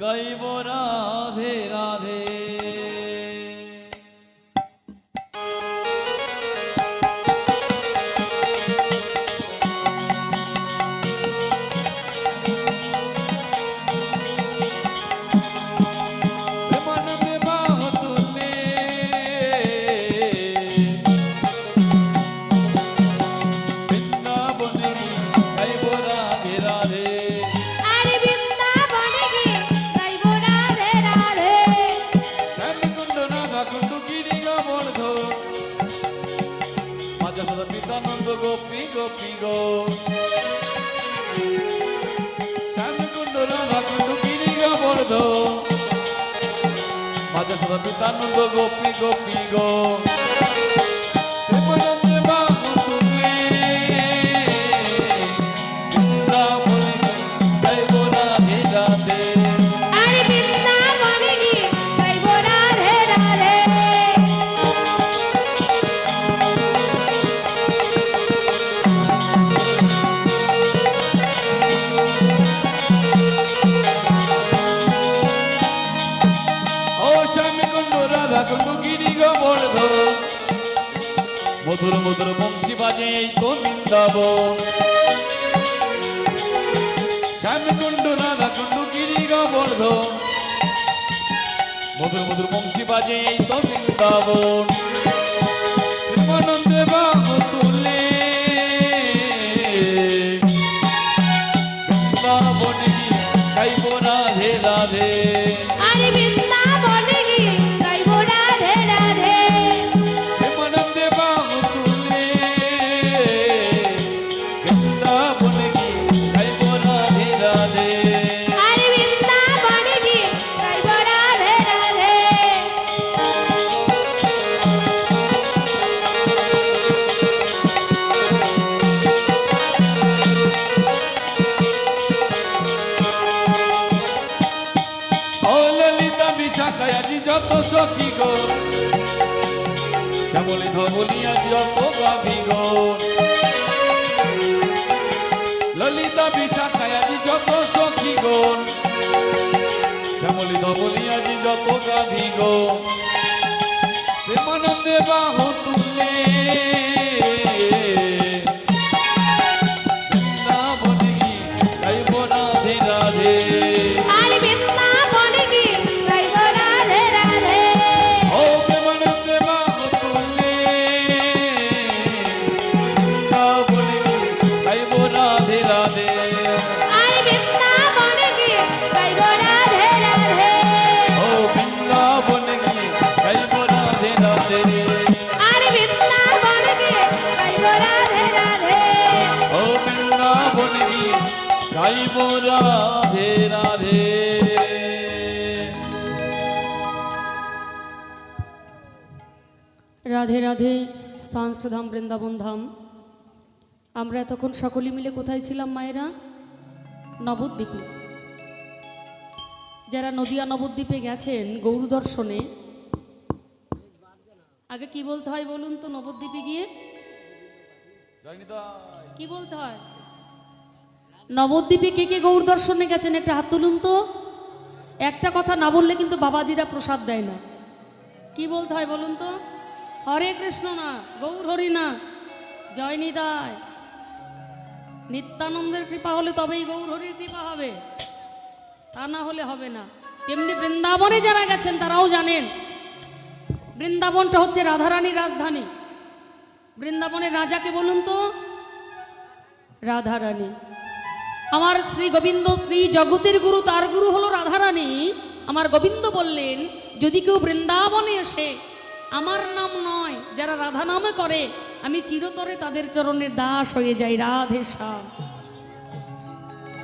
গাইব রাধে রাধে। গোপী গোপী গো শ্যামকুণ্ড রাধা কুণ্ড গিরি গোবর্ধ মাঝে সদা পিতানন্দ গোপী গোপী গো প্রেমানন্দে বাহু তুলে বৃন্দাবনে গাইব রাধে রাধে। মধুর মধুর বংশী বাজে এই তো বৃন্দাবন শ্যামকুণ্ড রাধা কুণ্ড গিরি গোবর্ধ মধুর মধুর বংশী বাজে এই তো বৃন্দাবন প্রেমানন্দে বাহু তুলে বৃন্দাবনে গাইব রাধে রাধে। যত সখী গো শ্যামলী ধবলিয়া যত গাভী গো ললিতা বিশাখায়াজি যত সখী গো শ্যামলী ধবলিয়াজি যত গাভী গো প্রেমানন্দে বাহু তুলে বৃন্দাবনে গাইব রাধে রাধে। গাইব রাধে রাধে। রাধে রাধে। স্থানস্থধাম বৃন্দাবন ধাম। আমরা এতক্ষণ সকলে মিলে কোথায় ছিলাম মায়েরা? নবদ্বীপে। যারা নদিয়া নবদ্বীপে গেছেন গৌর দর্শনে, আগে কি বলতে হয় বলুন তো? নবদ্বীপে গিয়ে কি বলতে হয়? নবদ্বীপে কে কে গৌর দর্শনে গেছেন একটা হাত তুলুন তো। একটা কথা না বললে কিন্তু বাবাজিরা প্রসাদ দেয় না। কি বলতে হয় বলুন তো? হরে কৃষ্ণ না, গৌর হরি না, জয় নিতাই। নিত্যানন্দের কৃপা হলে তবেই গৌর হরির কৃপা হবে, তা না হলে হবে না। তেমনি বৃন্দাবনে যারা গেছেন তারাও জানেন বৃন্দাবনটা হচ্ছে রাধারানীর রাজধানী। বৃন্দাবনের রাজাকে বলুন তো? রাধারানী। আমার শ্রী গোবিন্দ ত্রি জগতের গুরু, তার গুরু হলো রাধারানী। আমার গোবিন্দ বললেন যদি কেউ বৃন্দাবনে এসে আমার নাম নয় যারা রাধা নামে করে, আমি চিরতরে তাদের চরণের দাস হয়ে যাই। রাধে শ্যাম।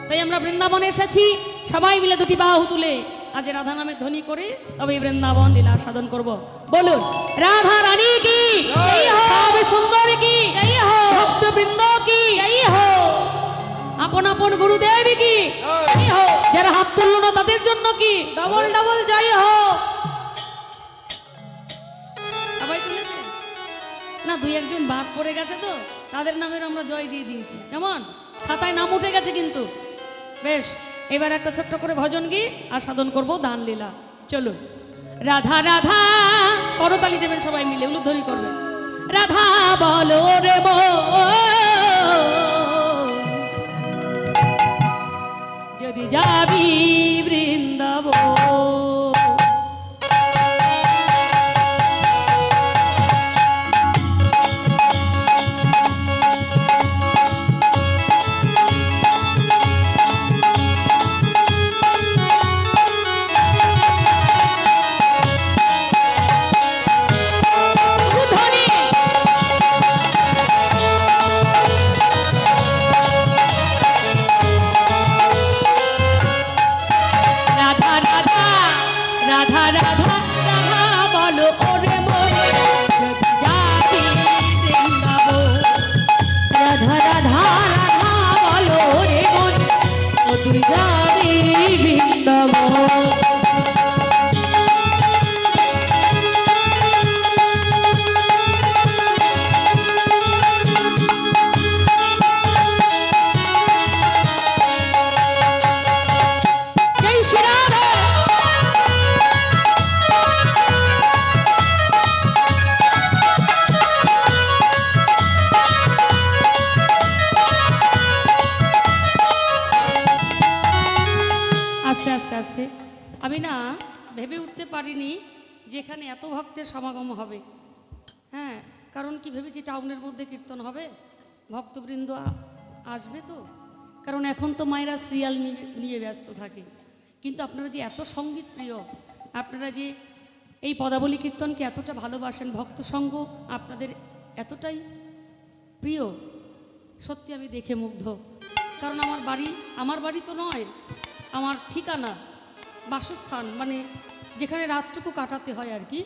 তাই আমরা বৃন্দাবনে এসেছি সবাই মিলে দুটি বাহু তুলে আজ রাধা নামে ধ্বনি করে তবে বৃন্দাবন লীলা সাধন করব। বলুন রাধা রানী কি, সব সুন্দর কি, ভক্ত বৃন্দ কি, আপন আপন গুরুদেব কি, যারা হাত তুললো না তাদের জন্য কি ডবল ডবল জয় হোক। সবাই তুলেছে না? দুই একজন বাদ পড়ে গেছে তো তাদের নামের আমরা জয় দিয়ে দিয়েছি। কেমন? খাতায় নাম উঠে গেছে কিন্তু। বেশ, এবার একটা ছোট্ট করে ভজন গিয়ে আস্বাদন করবো দান লীলা। চলো। রাধা রাধা, করতালি দেবেন সবাই মিলে, উলুধ্বনি করবেন। রাধা বলো রে যদি যাবি বৃন্দাবন। আমি না ভেবে উঠতে পারিনি যেখানে এত ভক্তের সমাগম হবে। হ্যাঁ, কারণ কি ভেবেছি টাউনের মধ্যে কীর্তন হবে, ভক্তবৃন্দ আসবে তো, কারণ এখন তো মায়েরা সিরিয়াল নিয়ে ব্যস্ত থাকে। কিন্তু আপনারা যে এত সঙ্গীত প্রিয়, আপনারা যে এই পদাবলী কীর্তনকে এতটা ভালোবাসেন, ভক্ত সঙ্গ আপনাদের এতটাই প্রিয়, সত্যি আমি দেখে মুগ্ধ। কারণ আমার বাড়ি তো নয়, আমার ঠিকানা, বাসস্থান, মানে যেখানে রাতটুকু কাটাতে হয় আর কি,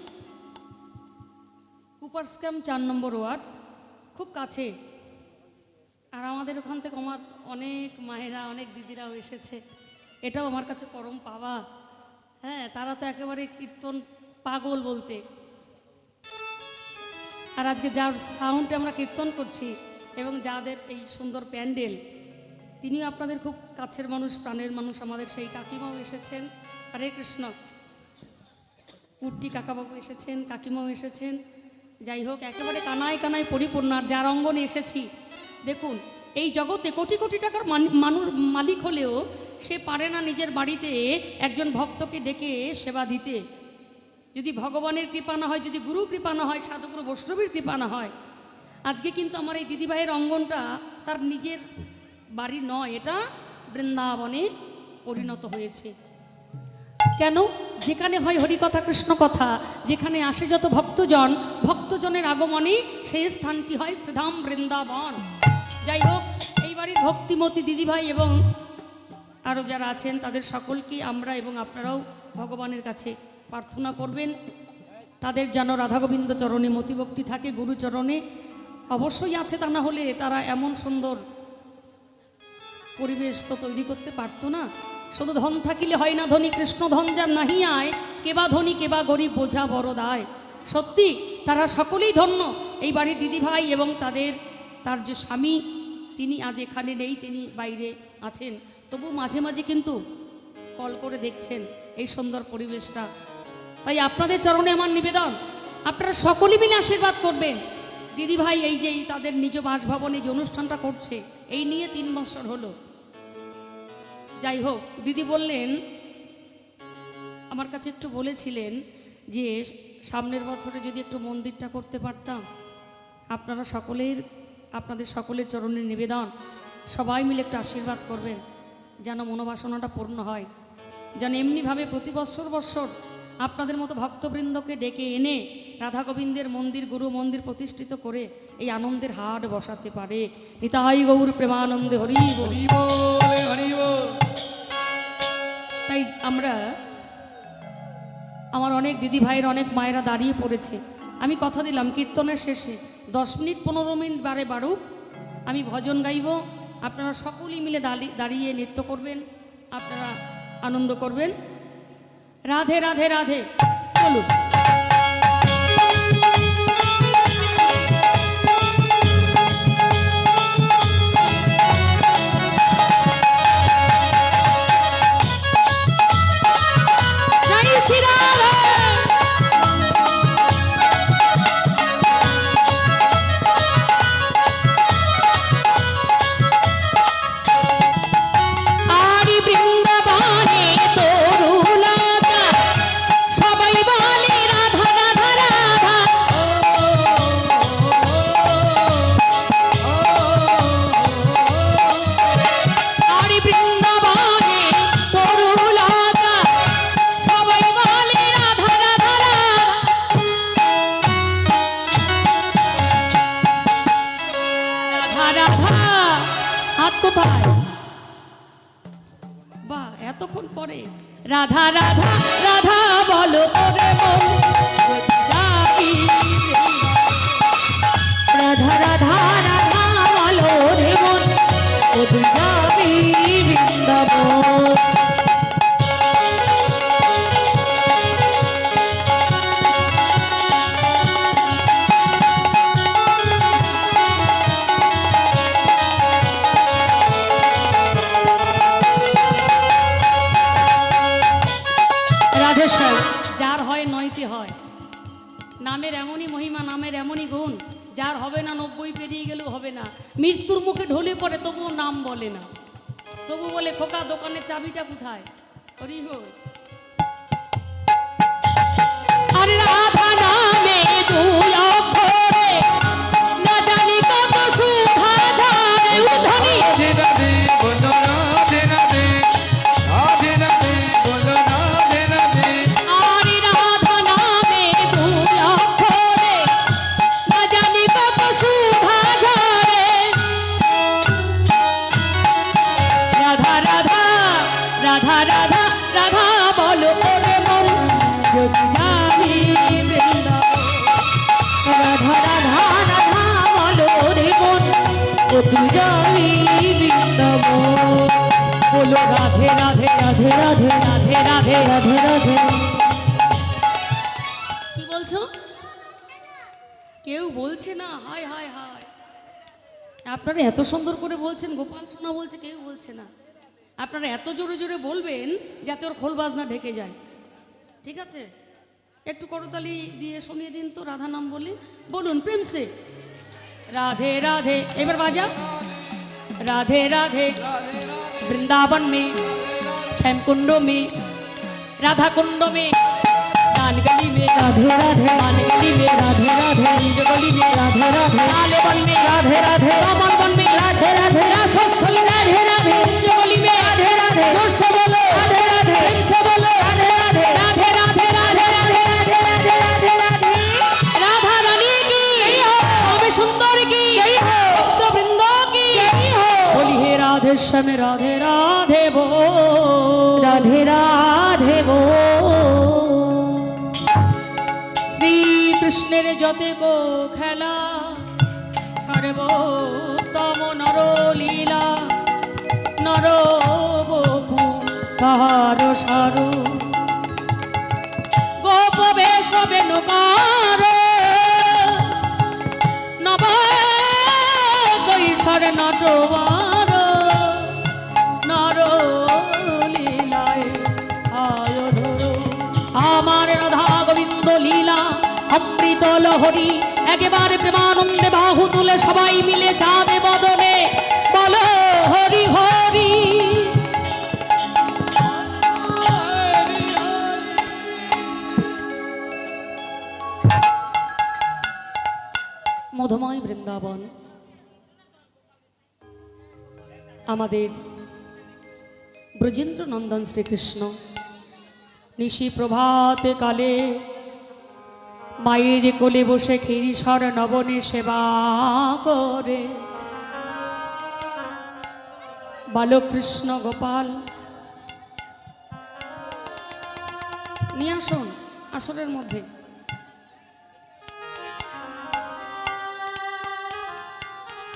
কুপার্স ক্যাম্প 4 নম্বর ওয়ার্ড, খুব কাছে। আর আমাদের ওখান থেকে আমার অনেক মায়েরা, অনেক দিদিরাও এসেছে, এটাও আমার কাছে পরম পাওয়া। হ্যাঁ, তারা তো একেবারে কীর্তন পাগল বলতে। আর আজকে যার সাউন্ডে আমরা কীর্তন করছি এবং যাদের এই সুন্দর প্যান্ডেল, তিনিও আপনাদের খুব কাছের মানুষ, প্রাণের মানুষ। আমাদের সেই কাকিমাও এসেছেন, হরে কৃষ্ণ, উট্টি কাকাবাবু এসেছেন, কাকিমাও এসেছেন। যাই হোক, একেবারে কানায় কানায় পরিপূর্ণ। আর যার অঙ্গনে এসেছি, দেখুন এই জগতে কোটি কোটি টাকার মালিক হলেও সে পারে না নিজের বাড়িতে একজন ভক্তকে ডেকে সেবা দিতে। যদি ভগবানের কৃপা না হয়, যদি গুরু কৃপা না হয়, সাধুগুরু বৈষ্ণবের কৃপা না হয়। আজকে কিন্তু আমার এই দিদিভাইয়ের অঙ্গনটা তার নিজের বাড়ি নয়, এটা বৃন্দাবনে পরিণত হয়েছে। কেন? যেখানে হয় হরিকথা, কৃষ্ণ কথা, যেখানে আসে যত ভক্তজন, ভক্তজনের আগমনে সেই স্থানটি হয় শ্রীধাম বৃন্দাবন। যাই হোক, এই বাড়ির ভক্তিমতী দিদিভাই এবং আরও যারা আছেন তাদের সকলকে আমরা এবং আপনারাও ভগবানের কাছে প্রার্থনা করবেন, তাদের যেন রাধা গোবিন্দ চরণে মতিভক্তি থাকে, গুরুচরণে। অবশ্যই আছে, তা না হলে তারা এমন সুন্দর পরিবেশ তো তৈরি করতে পারতো না। শুধু ধন থাকিলে হয় না ধনী, কৃষ্ণ ধন যার নাহি আয়, কেবা ধনী কেবা গরিব বোঝা বড় দায়। সত্যি তারা সকলেই ধন্য, এই বাড়ির দিদিভাই এবং তার যে স্বামী, তিনি আজ এখানে নেই, তিনি বাইরে আছেন, তবু মাঝে মাঝে কিন্তু কল করে দেখছেন এই সুন্দর পরিবেশটা। তাই আপনাদের চরণে আমার নিবেদন, আপনারা সকলে মিলে আশীর্বাদ করবেন। দিদিভাই এই যে তাদের নিজ বাসভবনে যে অনুষ্ঠানটা করছে, এই নিয়ে 3 বছর হলো। যাই হোক, দিদি বললেন, আমার কাছে একটু বলেছিলেন যে সামনের বছরে যদি একটু মন্দিরটা করতে পারতাম। আপনাদের সকলের চরণে নিবেদন, সবাই মিলে একটু আশীর্বাদ করবেন যেন মনোবাসনাটা পূর্ণ হয়, যেন এমনিভাবে প্রতি বৎসর আপনাদের মতো ভক্তবৃন্দকে ডেকে এনে রাধা গোবিন্দের মন্দির, গুরু মন্দির প্রতিষ্ঠিত করে এই আনন্দের হাট বসাতে পারে। নিতাই গৌর প্রেমানন্দে হরি বল। তাই আমার অনেক দিদি ভাইয়ের, অনেক মায়েরা দাঁড়িয়ে পড়েছে। আমি কথা দিলাম কীর্তনের শেষে 10 মিনিট 15 মিনিট বারুক আমি ভজন গাইব, আপনারা সকলেই মিলে দাঁড়িয়ে নৃত্য করবেন, আপনারা আনন্দ করবেন। রাধে রাধে রাধে, চলুন। কতক্ষণ পরে রাধা রাধা রাধা বলো ওরে মন যদি যাবি রাধা রাধা রাধা বলো রে মন যদি যাবি বৃন্দাবন। রাধেশ্বর যার হয় নয়তে হয়, নামের এমনই মহিমা, নামের এমনই গুণ, যার হবে না 90 পেরিয়ে গেলেও হবে না, মৃত্যুর মুখে ঢলে পড়ে তবুও নাম বলে না, তবু বলে খোকা দোকানের চাবিটা কোথায়। হরি হরি। আরে রাধা নামে দুই অক্ষরে না জানি কত সুধা ঝরে উধনি। রাধে রাধে বলো রাধে রাধে, রাধে রাধে বলো রাধে রাধে। আরে রাধা নামে দুই অক্ষরে না জানি কত সুধা ঝরে। রাধা রাধা রাধা রাধা রাধা বলো ওরে মন যদি যাবি বৃন্দাবন। রাধা রাধা রাধা বলো রে মন যদি যাবি বৃন্দাবন। বলো রাধে রাধে রাধে রাধে রাধে রাধে রাধে রাধে। কি বলছো? কেউ বলছে না। হায় হায় হায়, আপনারা এত সুন্দর করে বলছেন, গোপাল সোনা বলছে কেউ বলছে না। আপনারা এত জোরে জোরে বলবেন যাতে ওর খোল বাজনা ঢেকে যায়, ঠিক আছে? একটু করতালি দিয়ে শুনিয়ে দিন তো, রাধা নাম বলে বলুন প্রেম সে রাধে রাধে। এবার বাজা রাধে রাধে। वृंदावन में श्याम कुंड में राधा कुंड में लाल गली में राधे राधे लाल गली में राधे राधे नीज गली में राधे राधे लाल वन में राधे राधे रामन वन में राधे राधे रासस्थल में राधे राधे नीज गली में राधे राधे जोर से बोलो राधे राधे प्रेम से बोलो राधे राधे राधे राधे राधे राधे राधे राधे राधे राधे। राधा रानी की स्वामी सुंदर की भक्त वृंद की बोली हे राधे श्याम राधे राधे बोल। राधे राधे वो শ্রী কৃষ্ণের যতে গো খেলা সর্বোত্তম নরলীলা নর বপু তাহার সারু গোপ বেশ বেনুকার নব কৈশোর নটবার নর লীলায় আয় ধরো। আমার রাধা গোবিন্দ লীলা অমৃত লহরী একেবারে প্রেমানন্দে বাহু তুলে সবাই মিলে যাবে বদনে বলো হরি হরি। মধুময় বৃন্দাবন আমাদের ব্রজেন্দ্র নন্দন শ্রীকৃষ্ণ নিশি প্রভাতে কালে মায়ের কোলে বসে ক্ষীরিসর নবনে সেবা করে বালকৃষ্ণ গোপাল নিয়ে আসুন আসরের মধ্যে।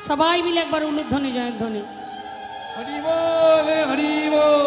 সবাই মিলে একবার উলুধ্বনি জয়ধ্বনি। হরি বল হরি বল।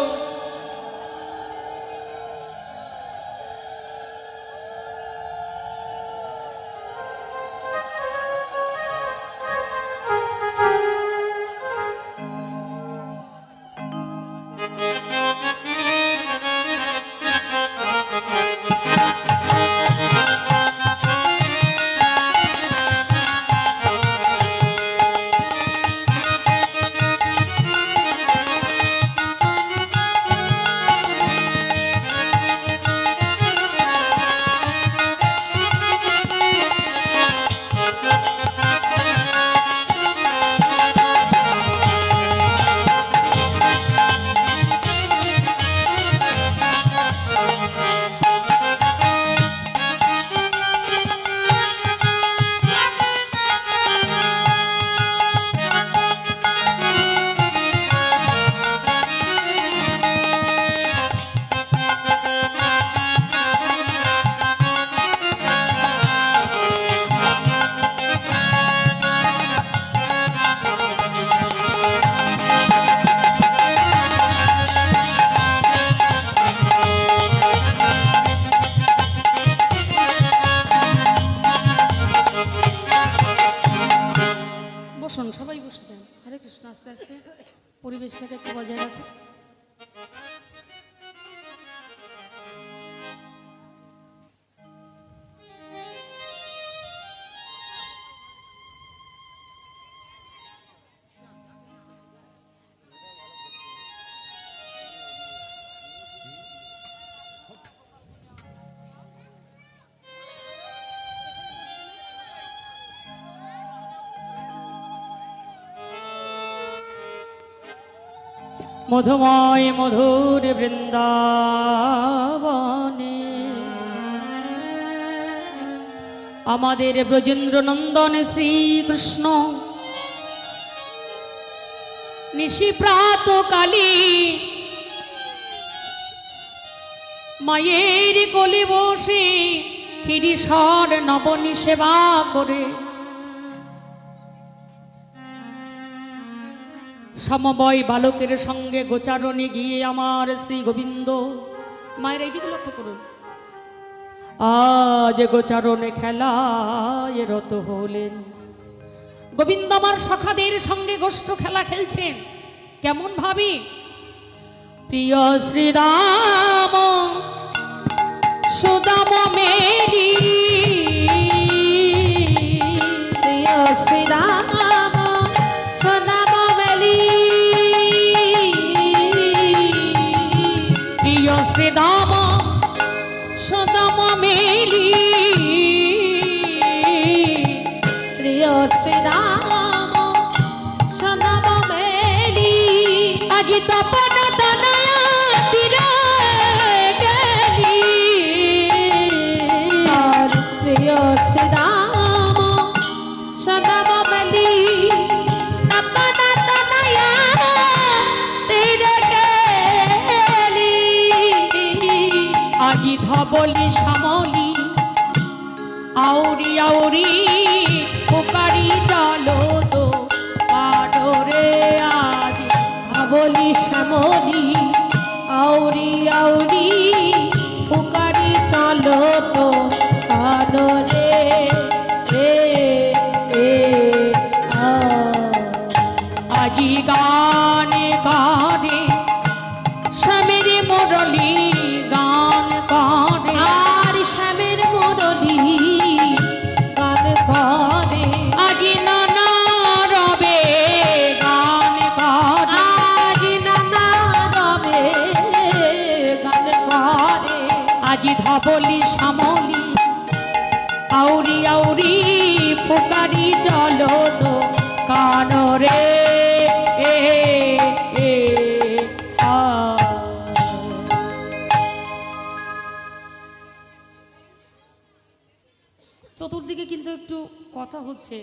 মধুময় মধুর বৃন্দাবনে আমাদের ব্রজেন্দ্র নন্দন শ্রীকৃষ্ণ নিশি প্রাত কালী মায়ের কোলে বসে ক্ষীরিসর নবনী সেবা করে সমবয় বালকের সঙ্গে গোচারণে গিয়ে আমার শ্রী গোবিন্দ মায়ের এইদিকে লক্ষ্য করুন আজ গোচারণে খেলায় রত হলেন। গোবিন্দ আমার সখাদের সঙ্গে গোষ্ঠ খেলা খেলছেন কেমন ভাবে? প্রিয় শ্রীরাম সুদাম মেরি প্রিয় শ্রীরাম সদাম মেলি প্রিয় শ্রীরাম সুদাম মেলি প্রিয় শ্রীরাম সদাম মেলি আজি তপন তনয়া তীরে গেলি আর প্রিয় শ্রীরাম সদাম মেলি তপন তনয়া তীরে গেলি আজি ধবলি শ্যামলি আউরি আউরি পোকারি চলো তো পাডরে আজি বলি শ্যামলি আউরি আউরি পুকারি চলো তো কালো রে রে রে আ। আজি গানে গানে স্বামীর মুরলি গান গানে আর শ্যামের মুরলি গান করে আজি নানা রবে গান গানে আজ নানা রবে গান করে আজি ধবলি শ্যামলি আউরি আউরি পোকারি চলো তো কানরে এ এ আ। চতুর্দিকে কিন্তু একটু কথা হচ্ছে।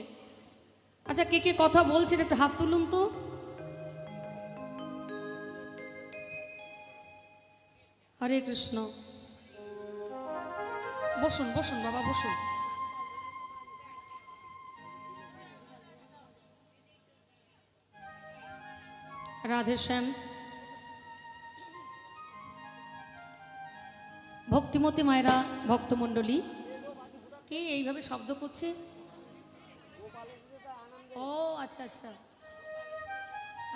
আচ্ছা কে কে কথা বলছেন একটু হাত তুলুন তো। হরে কৃষ্ণ। বসুন বসুন বাবা বসুন। রাধে শ্যাম। ভক্তিমতী মায়েরা ভক্তমণ্ডলী কে এইভাবে শব্দ করছে? ও আচ্ছা আচ্ছা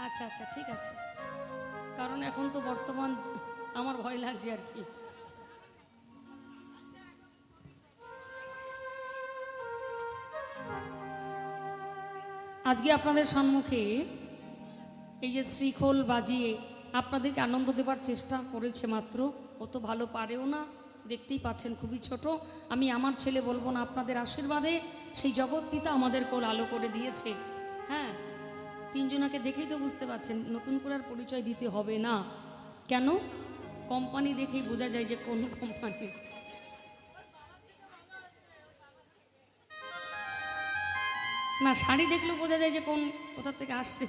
আচ্ছা আচ্ছা ঠিক আছে, কারণ এখন তো বর্তমান আমার ভয় লাগছে আর কি। আজকে আপনাদের সম্মুখে এই যে শ্রীখোল বাজিয়ে আপনাদেরকে আনন্দ দেবার চেষ্টা করেছে মাত্র, ও তো ভালো পারেও না, দেখতেই পাচ্ছেন খুবই ছোট। আমি আমার ছেলে বলবো না, আপনাদের আশীর্বাদে সেই জগৎ পিতা আমাদের কোল আলো করে দিয়েছে। হ্যাঁ, তিনজনাকে দেখেই তো বুঝতে পারছেন, নতুন করে আর পরিচয় দিতে হবে না। কেন? কোম্পানি দেখেই বোঝা যায় যে কোন কোম্পানি। না, শাড়ি দেখলেও বোঝা যায় যে কোন কোথা থেকে আসছে,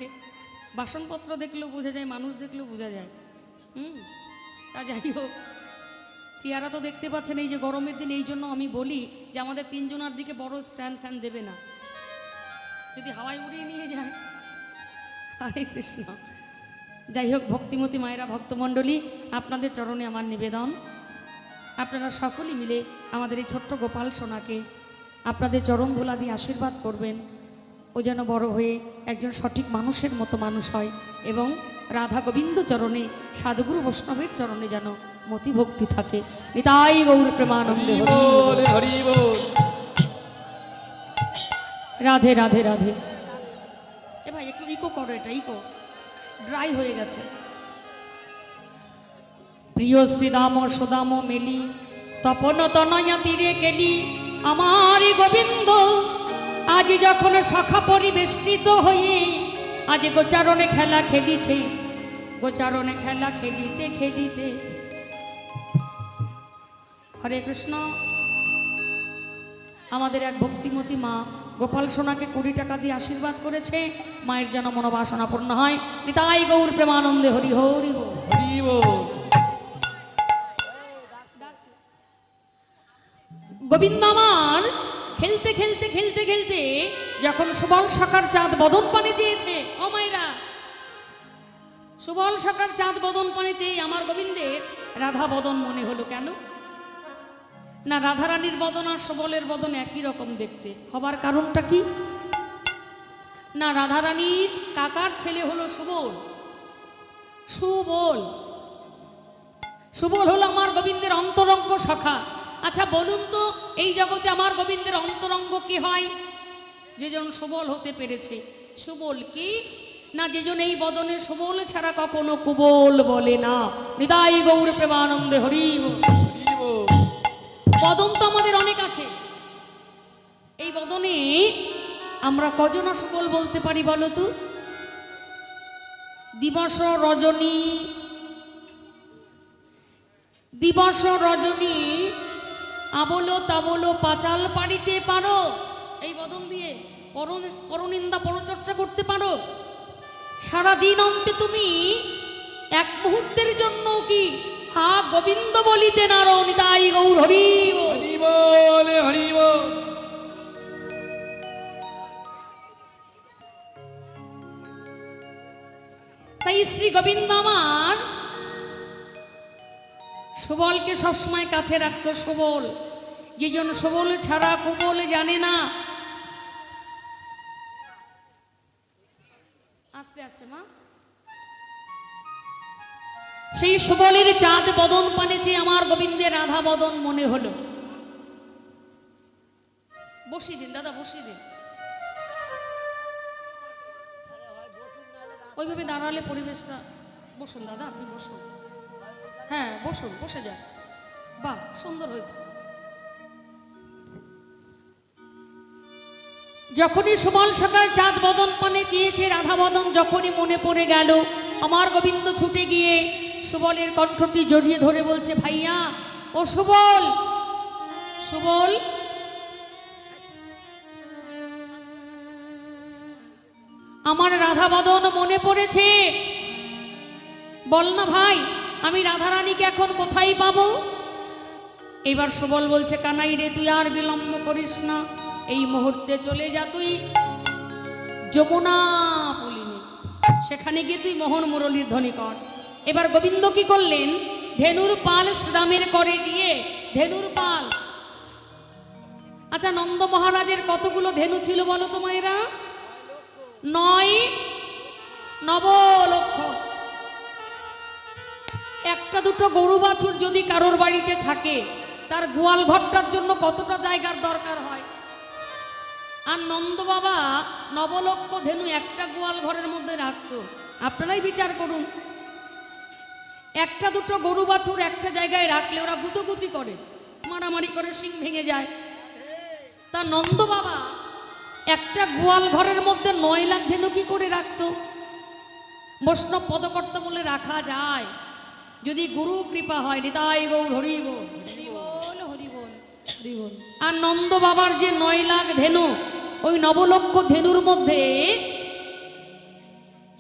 বাসনপত্র দেখলেও বোঝা যায়, মানুষ দেখলেও বোঝা যায়। তা যাই হোক, চেহারা তো দেখতে পাচ্ছেন এই যে গরমের দিন, এই জন্য আমি বলি যে আমাদের তিনজনার দিকে বড় স্ট্যান্ড ফ্যান দেবে না, যদি হাওয়ায় উড়িয়ে নিয়ে যায়। হরে কৃষ্ণ। যাই হোক, ভক্তিমতী মায়েরা ভক্তমণ্ডলী, আপনাদের চরণে আমার নিবেদন, আপনারা সকলেই মিলে আমাদের এই ছোট্ট গোপাল সোনাকে আপনাদের চরণ ধুলা দিয়ে আশীর্বাদ করবেন। ও যেন বড় হয়ে একজন সঠিক মানুষের মতো মানুষ হয় এবং রাধা গোবিন্দ চরণে, সাধুগুরু বৈষ্ণবের চরণে যেন মতি ভক্তি থাকে। নিতাই গৌর প্রেমানন্দে। হরি বল। রাধে রাধে রাধে। এ ভাই একটু ইকো করো, এটা ইকো ড্রাই হয়ে গেছে। প্রিয় শ্রীরাম সুদাম মেলি তপন তনয়া তীরে গেলি আমার গোবিন্দ, আজ যখন সখা পরিবেষ্টিত হয়ে আজ গোচারণে খেলা খেলিছে, গোচারণে খেলা খেলিতে খেলিতে। হরে কৃষ্ণ। আমাদের এক ভক্তিমতী মা গোপাল সোনাকে 20 টাকা দিয়ে আশীর্বাদ করেছে, মায়ের যেন মনোবাসনা পূর্ণ হয়। নিতাই গৌর প্রেমানন্দে হরি হরি বল। হরি বল। গোবিন্দ আমার খেলতে খেলতে খেলতে খেলতে যখন সুবল সখার চাঁদ বদন পানে চেয়েছে, ও মায়েরা, সুবল সখার চাঁদ বদন পানে চেয়ে আমার গোবিন্দের রাধা বদন মনে হলো। কেন না, রাধারানীর বদন আর সুবলের বদন একই রকম দেখতে হবার কারণটা কি? না, রাধারানীর কাকার ছেলে হলো সুবল। সুবল সুবল হলো আমার গোবিন্দের অন্তরঙ্গ সখা। আচ্ছা বলুন তো, এই জগতে আমার গোবিন্দের অন্তরঙ্গ কি হয়? যেজন সুবল হতে পেরেছে। সুবল কি না, যেজন এই বদনে সুবল ছাড়া কখনো কুবল বলে না। নিতাই গৌর প্রেমানন্দে হরি বল। হরি বল। বদন তো আমাদের অনেক আছে, এই বদনে আমরা কজনা সুবল বলতে পারি বলো তো? দিবস রজনী, দিবস রজনী আবলো তাবলো পাঁচাল পাড়িতে পারো। এই বদন দিয়ে পরনিন্দা পরচর্চা করতে পারো। সারাদিন অন্তে তুমি এক মুহূর্তের জন্য কি হা গোবিন্দ বলিতে নারো। নিতাই গৌর হরি বল। হরি বল। হরি বল। তাই শ্রী গোবিন্দ আমার সুবলকে সবসময় কাছে রাখতো। সুবল, যেজন সুবল ছাড়া কুবল জানে না। আস্তে আস্তে মা। সেই সুবলের চাঁদ বদন পানে চেয়ে আমার গোবিন্দের রাধা বদন মনে হলো। বসিয়ে দিন দাদা, বসিয়ে দিন। ওইভাবে দাঁড়ালে পরিবেশটা। বসুন দাদা, আপনি বসুন। হ্যাঁ বসুন, বসে যান। বাহ, সুন্দর হয়েছে। যখনই সুবল সকাল চাঁদ বদন পানে চেয়েছে, রাধা বদন যখনই মনে পড়ে গেল, আমার গোবিন্দ ছুটে গিয়ে সুবলের কণ্ঠটি জড়িয়ে ধরে বলছে, ভাইয়া ও সুবল, সুবল আমার রাধা বদন মনে পড়েছে। বল না ভাই, আমি রাধারানীকে এখন কোথায় পাবো? এবার সুবল বলছে, কানাই রে তুই আর বিলম্ব করিস না, এই মুহূর্তে চলে যা তুই যমুনা বলিনি, সেখানে গিয়ে তুই মোহন মুরলীর ধ্বনি কর। এবার গোবিন্দ কি করলেন? ধেনুর পাল শ্রীরামের করে দিয়ে, ধেনুর পাল। আচ্ছা, নন্দ মহারাজের কতগুলো ধেনু ছিল বলো তো মায়েরা? 9 লক্ষ। একটা দুটো গরু বাছুর যদি কারোর বাড়িতে থাকে, তার গোয়াল ঘরটার জন্য কতটা জায়গার দরকার হয়। আর নন্দ বাবা 9 লক্ষ ধেনু একটা গোয়াল ঘরের মধ্যে রাখতো। আপনারাই বিচার করুন, একটা দুটো গরু বাছুর একটা জায়গায় রাখলে ওরা গুতোগুতি করে, মারামারি করে, শিং ভেঙে যায়। তা নন্দ বাবা একটা গোয়াল ঘরের মধ্যে 9 লাখ ধেনু কি করে রাখতো? বৈষ্ণব পদকর্তা বলে রাখা যায়, যদি গুরু কৃপা হয়। নিতাই গৌর হরি বল। হরি বল। হরি বল। হরি বল। আর নন্দ বাবার যে 9 লাখ ধেনু, ওই 9 লক্ষ ধেনুর মধ্যে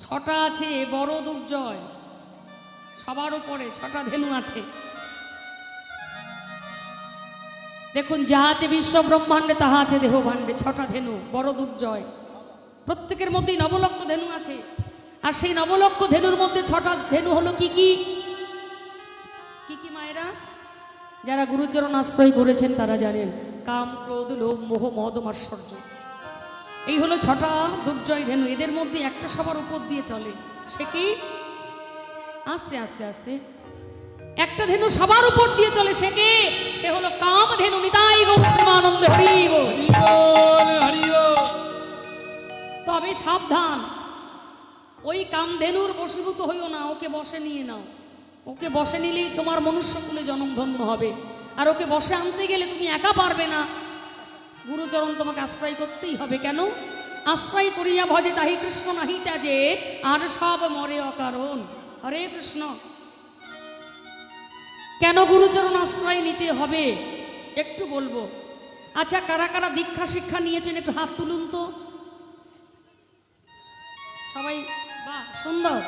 6টা আছে বড় দুর্জয়, সবার উপরে 6টা ধেনু আছে। দেখুন, যাহা আছে বিশ্ব ব্রহ্মাণ্ডে তাহা আছে দেহ ভাণ্ডে। 6টা ধেনু বড় দুর্জয়, প্রত্যেকের মধ্যেই 9 লক্ষ ধেনু আছে। আর সেই 9 লক্ষ ধেনুর মধ্যে 6টা ধেনু হলো কি কি কি কি মায়েরা? যারা গুরুচরণ আশ্রয় করেছেন তারা জানেন, কাম, ক্রোধ, লোভ, মোহ, মদ, মাৎসর্য, এই হলো 6টা দুর্জয় ধেনু। এদের মধ্যে একটা সবার উপর দিয়ে চলে, সে কি? আস্তে আস্তে আস্তে একটা ধেনু সবার উপর দিয়ে চলে, সে কে? সে হলো কাম ধেনু। নিতাই গৌর প্রেমানন্দে হরি বল। হরি বল। হরি বল। তবে সাবধান, ওই কামধেনুর বশীভূত হইও না, ওকে বসে নিয়ে নাও। ওকে বসে নিলেই তোমার মনুষ্যকুলে জনম ধন্য হবে। আর ওকে বসে আনতে গেলে তুমি একা পারবে না, গুরুচরণ তোমাকে আশ্রয় করতেই হবে। কেন? আশ্রয় করিয়া ভজে তাহি কৃষ্ণ নাহি ত্যাজে, আর সব মরে অকারণ। হরে কৃষ্ণ। কেন গুরুচরণ আশ্রয় নিতে হবে একটু বলবো। আচ্ছা, কারা কারা দীক্ষা শিক্ষা নিয়েছেন একটু হাত তুলুন তো সবাই। বাহ, সুন্দর,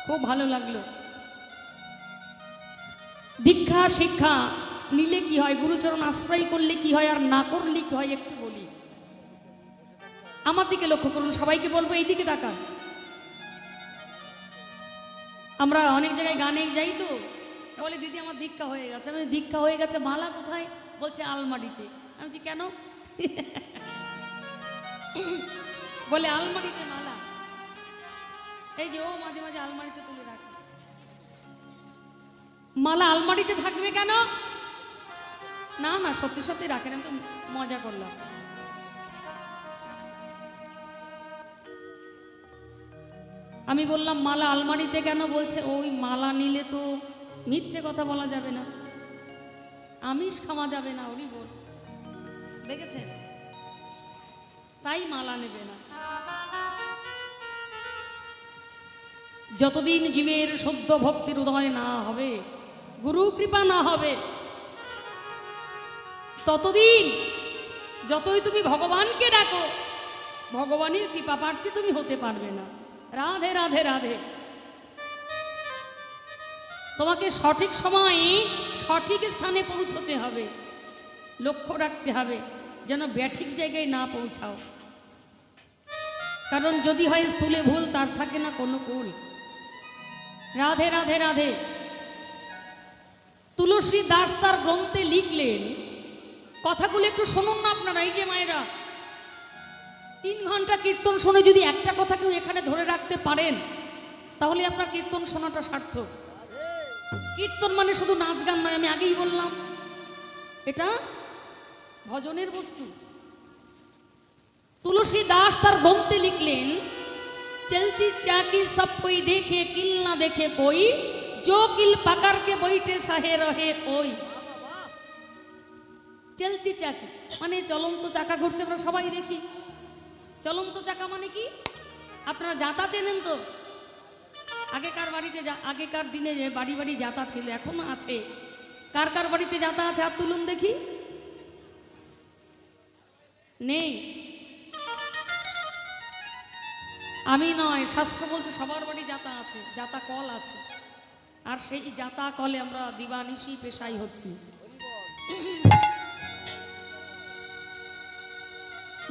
খুব ভালো লাগলো। দীক্ষা শিক্ষা নিলে কি হয়, গুরুচরণ আশ্রয় করলে কি হয়, আর না করলে কি হয় একটু বলি। আমার দিকে লক্ষ্য করুন, সবাইকে বলবো এই দিকে তাকান। আমরা অনেক জায়গায় গানে যাই তো, বলে দিদি আমার দীক্ষা হয়ে গেছে। আমি বলি, দীক্ষা হয়ে গেছে, মালা কোথায়? বলছে আলমারিতে। আমি বলছি কেন? বলে আলমারিতে মালা। এই যে ও মাঝে মাঝে আলমারিতে তুলে রাখে। মালা আলমারিতে থাকবে কেন? না না, সত্যি সত্যি রাখেন, আমি তো মজা করলাম। আমি বললাম মালা আলমারিতে কেন? বলছে ওই মালা নিলে তো মিথ্যে কথা বলা যাবে না, আমিষ খাওয়া যাবে না। ওরই বল, দেখেছেন? তাই মালা নেবে না। যতদিন জীবের শুদ্ধ ভক্তির উদয় না হবে, গুরু কৃপা না হবে, ততদিন যতই তুমি ভগবানকে ডাকো, ভগবানের কৃপা প্রার্থী তুমি হতে পারবে না। রাধে রাধে রাধে। তোমাকে সঠিক সময়ে সঠিক স্থানে পৌঁছতে হবে, লক্ষ্য রাখতে হবে যেন ব্যাঠিক জায়গায় না পৌঁছাও। কারণ যদি হয় স্থূলে ভুল, তার থাকে না কোনো কুল। রাধে রাধে রাধে। তুলসী দাস তার গ্রন্থে লিখলেন, কথাগুলো একটু শুনুন না আপনারা। এই যে মায়েরা 3 ঘন্টা কীর্তন শুনে যদি একটা কথা কেউ এখানে ধরে রাখতে পারেন, তাহলে আপনার কীর্তন শোনাটা সার্থক। কীর্তন মানে শুধু নাচ গান নয়, আমি আগেই বললাম, এটা ভজনের বস্তু। তুলসী দাস তার গ্রন্থে লিখলেন, চলতি চাকি সব কই দেখে, কিল না দেখে কই, जो किल पकड़ के बैठे सहे रहे कोई। চলতি চাকি মানে চলন্ত চাকা ঘুরতে আমরা সবাই দেখি। চলন্ত চাকা মানে কি? আপনারা জাতা চেনেন তো? আগেকার বাড়িতে, আগেকার দিনে যে বাড়ি বাড়ি জাতা ছিল, এখনো আছে। কার কার বাড়িতে জাতা আছে হাত তুলুন দেখি। নেই? আমি নয়, শাস্ত্র বলছে সবার বাড়ি জাতা আছে, জাতা কল আছে। আর সেই জাতা কলে আমরা দিবানিশি পেশাই হচ্ছি।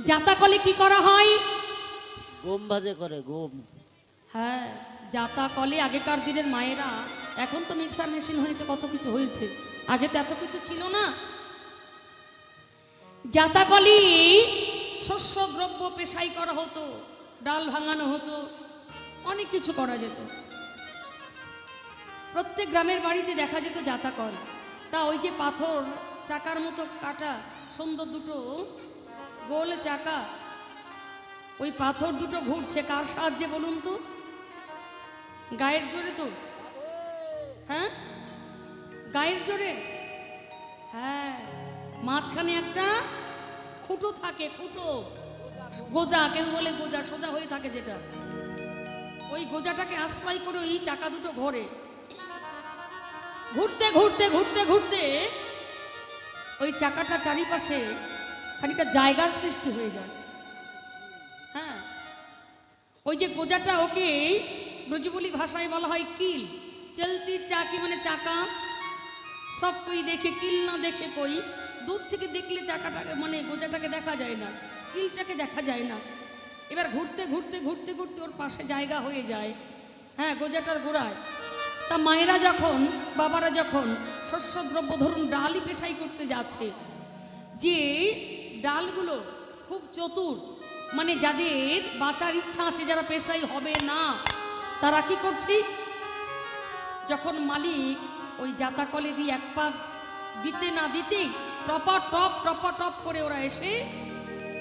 জাতা কলে কি করা হয়? গম ভাজে করে, গম। হ্যাঁ, জাতা কলে আগেকার দিনের মায়েরা, এখন তো মিক্সার মেশিন হয়েছে, কত কিছু হয়েছে, আগে তো এত কিছু ছিল না। জাতা কলি শস্য দ্রব্য পেশাই করা হতো, ডাল ভাঙানো হতো, অনেক কিছু করা যেত। প্রত্যেক গ্রামের বাড়িতে দেখা যেত জাতা কল। তা ওই যে পাথর চাকার মতো কাটা সুন্দর দুটো গোল চাকা, ওই পাথর দুটো ঘুরছে কার সাহায্যে বলুন তো? গায়ের জোরে তো? হ্যাঁ, গায়ের জোরে। হ্যাঁ, মাঝখানে একটা খুঁটো থাকে, খুঁটো, গোজা, কেউ বলে গোজা, সোজা হয়ে থাকে যেটা, ওই গোজাটাকে আশ্রয় করে ওই চাকা দুটো ঘোরে। ঘুরতে ঘুরতে ঘুরতে ঘুরতে ওই চাকাটা চারিপাশে খানিকটা জায়গার সৃষ্টি হয়ে যায়। হ্যাঁ, ওই যে গোজাটা, ওকে ব্রজবুলি ভাষায় বলা হয় কিল। চলতি চাকি মানে চাকা। সব কই দেখে, কিল না দেখে কই। দূর থেকে দেখলে চাকাটাকে মানে গোজাটাকে দেখা যায় না, কিলটাকে দেখা যায় না। এবার ঘুরতে ঘুরতে ঘুরতে ঘুরতে ওর পাশে জায়গা হয়ে যায়, হ্যাঁ, গোজাটার গোড়ায়। তা মায়েরা যখন, বাবারা যখন শস্যদ্রব্য, ধরুন ডালই পেশাই করতে যাচ্ছে, যে ডালগুলো খুব চতুর, মানে যাদের বাঁচার ইচ্ছা আছে, যারা পেশাই হবে না, তারা কি করছে? যখন মালিক ওই জাতা কলে দিয়ে এক পা দিতে না দিতেই টপা টপ করে ওরা এসে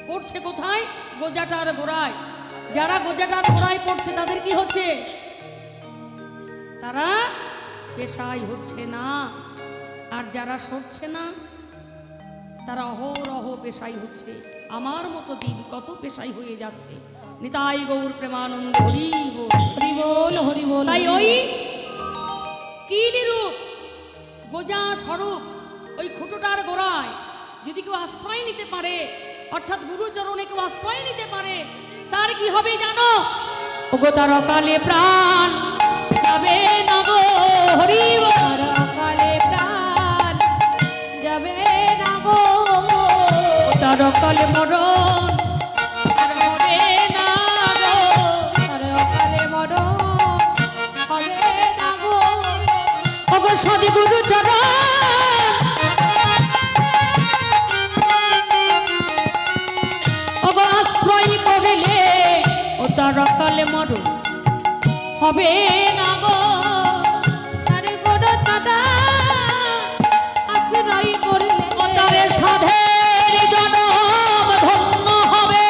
পড়ছে কোথায়? গোজাটার গোড়ায়। যারা গোজাটার গোড়ায় পড়ছে তাদের কি হচ্ছে? তারা পেশাই হচ্ছে না। আর যারা সরছে না, তারা অহরহ পেশাই হচ্ছে। আমার মতো জীব কত পেশাই হয়ে যাচ্ছে। নিতাই গৌর প্রেমানন্দ হরি বল। হরি বল হরি বল। তাই ওই কিলি রূপ গোজা স্বরূপ ওই খুঁটোটার গোড়ায় যদি কেউ আশ্রয় নিতে পারে, অর্থাৎ গুরুচরণে কেউ আশ্রয় নিতে পারে, তার কি হবে জানো? ওগো তার অকালে প্রাণ যাবে না গো হরি বল। অকালে প্রাণ যাবে না গো, তার অকালে মরণ আর হবে না গো। আর অকালে মরণ হবে না গো। ওগো সদি গুরুচরণ ওগো আশ্রয় করিলে ও তার অকালে মরণ হবে না গো। আরে গোড়া দাদা আশ্রয় করলে ও তারে সাধের জনম ধন্য হবে।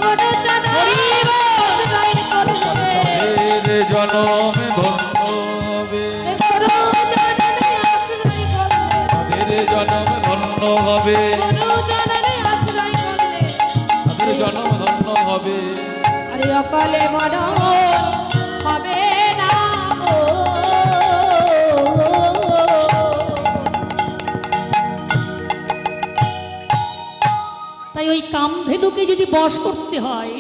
গোড়া দাদা হরি বল। আশ্রয় করলে এর জনম ধন্য হবে, গোড়া দাদা আশ্রয় করলে তাদের জনম ধন্য হবে, গোড়া দাদা আশ্রয় করলে তাদের জনম ধন্য হবে। আরে অকালে মরণ হবে না গো। তাই ওই কামধেনুকে যদি বশ করতে হয়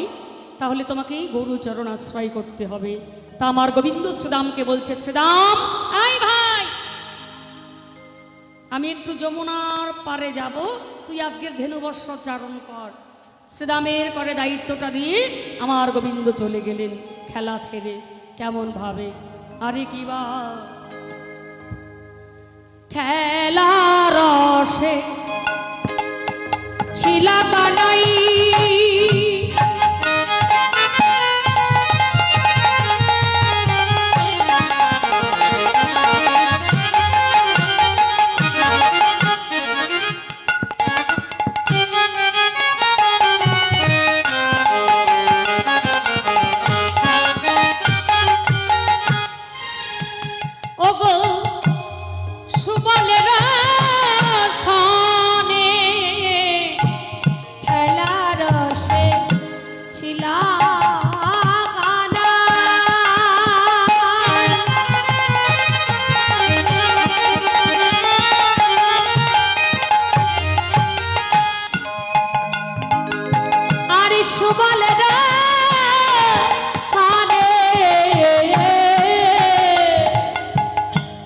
তাহলে তোমাকে এই গৌরচরণ আশ্রয় করতে হবে। তা আমার গোবিন্দ শ্রীদামকে বলছে, শ্রীদাম আয় ভাই, আমি একটু যমুনার পারে যাব, তুই আজকের ধেনুবর্ষ চারণ কর। শ্রীদামের করে দায়িত্বটা দিয়ে আমার গোবিন্দ চলে গেলেন খেলা ছেড়ে। কেমন ভাবে, আরে কি বা খেলা রসে ছিলা কানাই ওগো সুবলেরা সনে খেলার রসে ছিলা গানা আর সুবলেরা সনে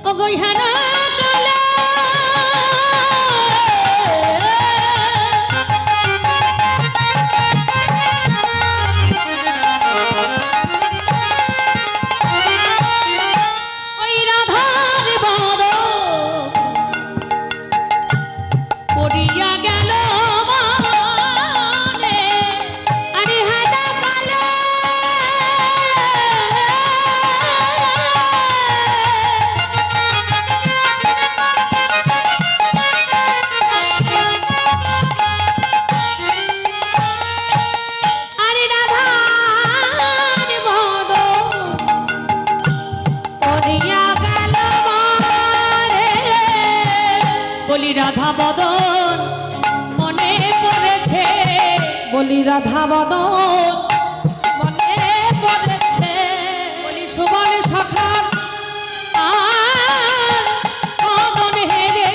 ওগো হেনা কালে ওই রাধার বদ পড়িয়া গেল মানে। আরে হাদা কালো আরে রাধার বদ পড়িয়া গেল মারে বলি রাধা বদন মনে পড়েছে, বলি রাধা বদন মনে পড়েছে বলি সুবল সখার আর বদন হেরে,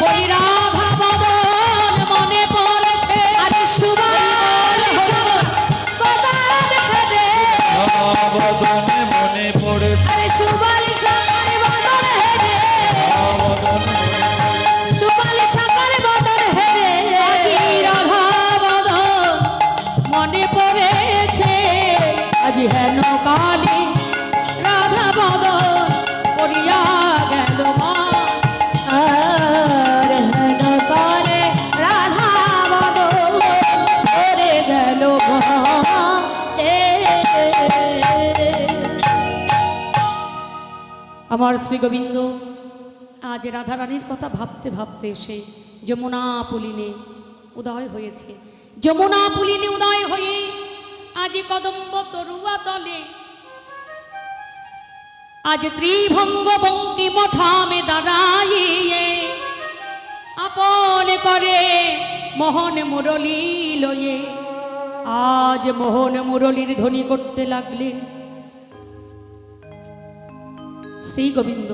বলি রাধা বদন মনে পড়েছে। আরে সুবল বদন হেরে বদনে মনে পড়ে, আরে সুবল বদন হেরে সুবল বদন হেরে আজি রাধা বদন মনে পড়েছে, আজি হেন কালে রাধা বদন পড়িয়া গেল মা। আর হেন কালে রাধা বদন হেরে গেল আমার শ্রী গোবিন্দ আজ রাধারানীর কথা ভাবতে ভাবতে সে যমুনা পুলিনে উদয় হয়েছে। যমুনা পুলিনে উদয় হয়ে আজ কদম্ব তরুয়া তলে আজ ত্রিভঙ্গ বঙ্কিম ঠামে দাঁড়াইয়ে আপন করে মোহন মুরলী লয়ে আজ মোহন মুরলীর ধ্বনি করতে লাগলেন। শ্রী গোবিন্দ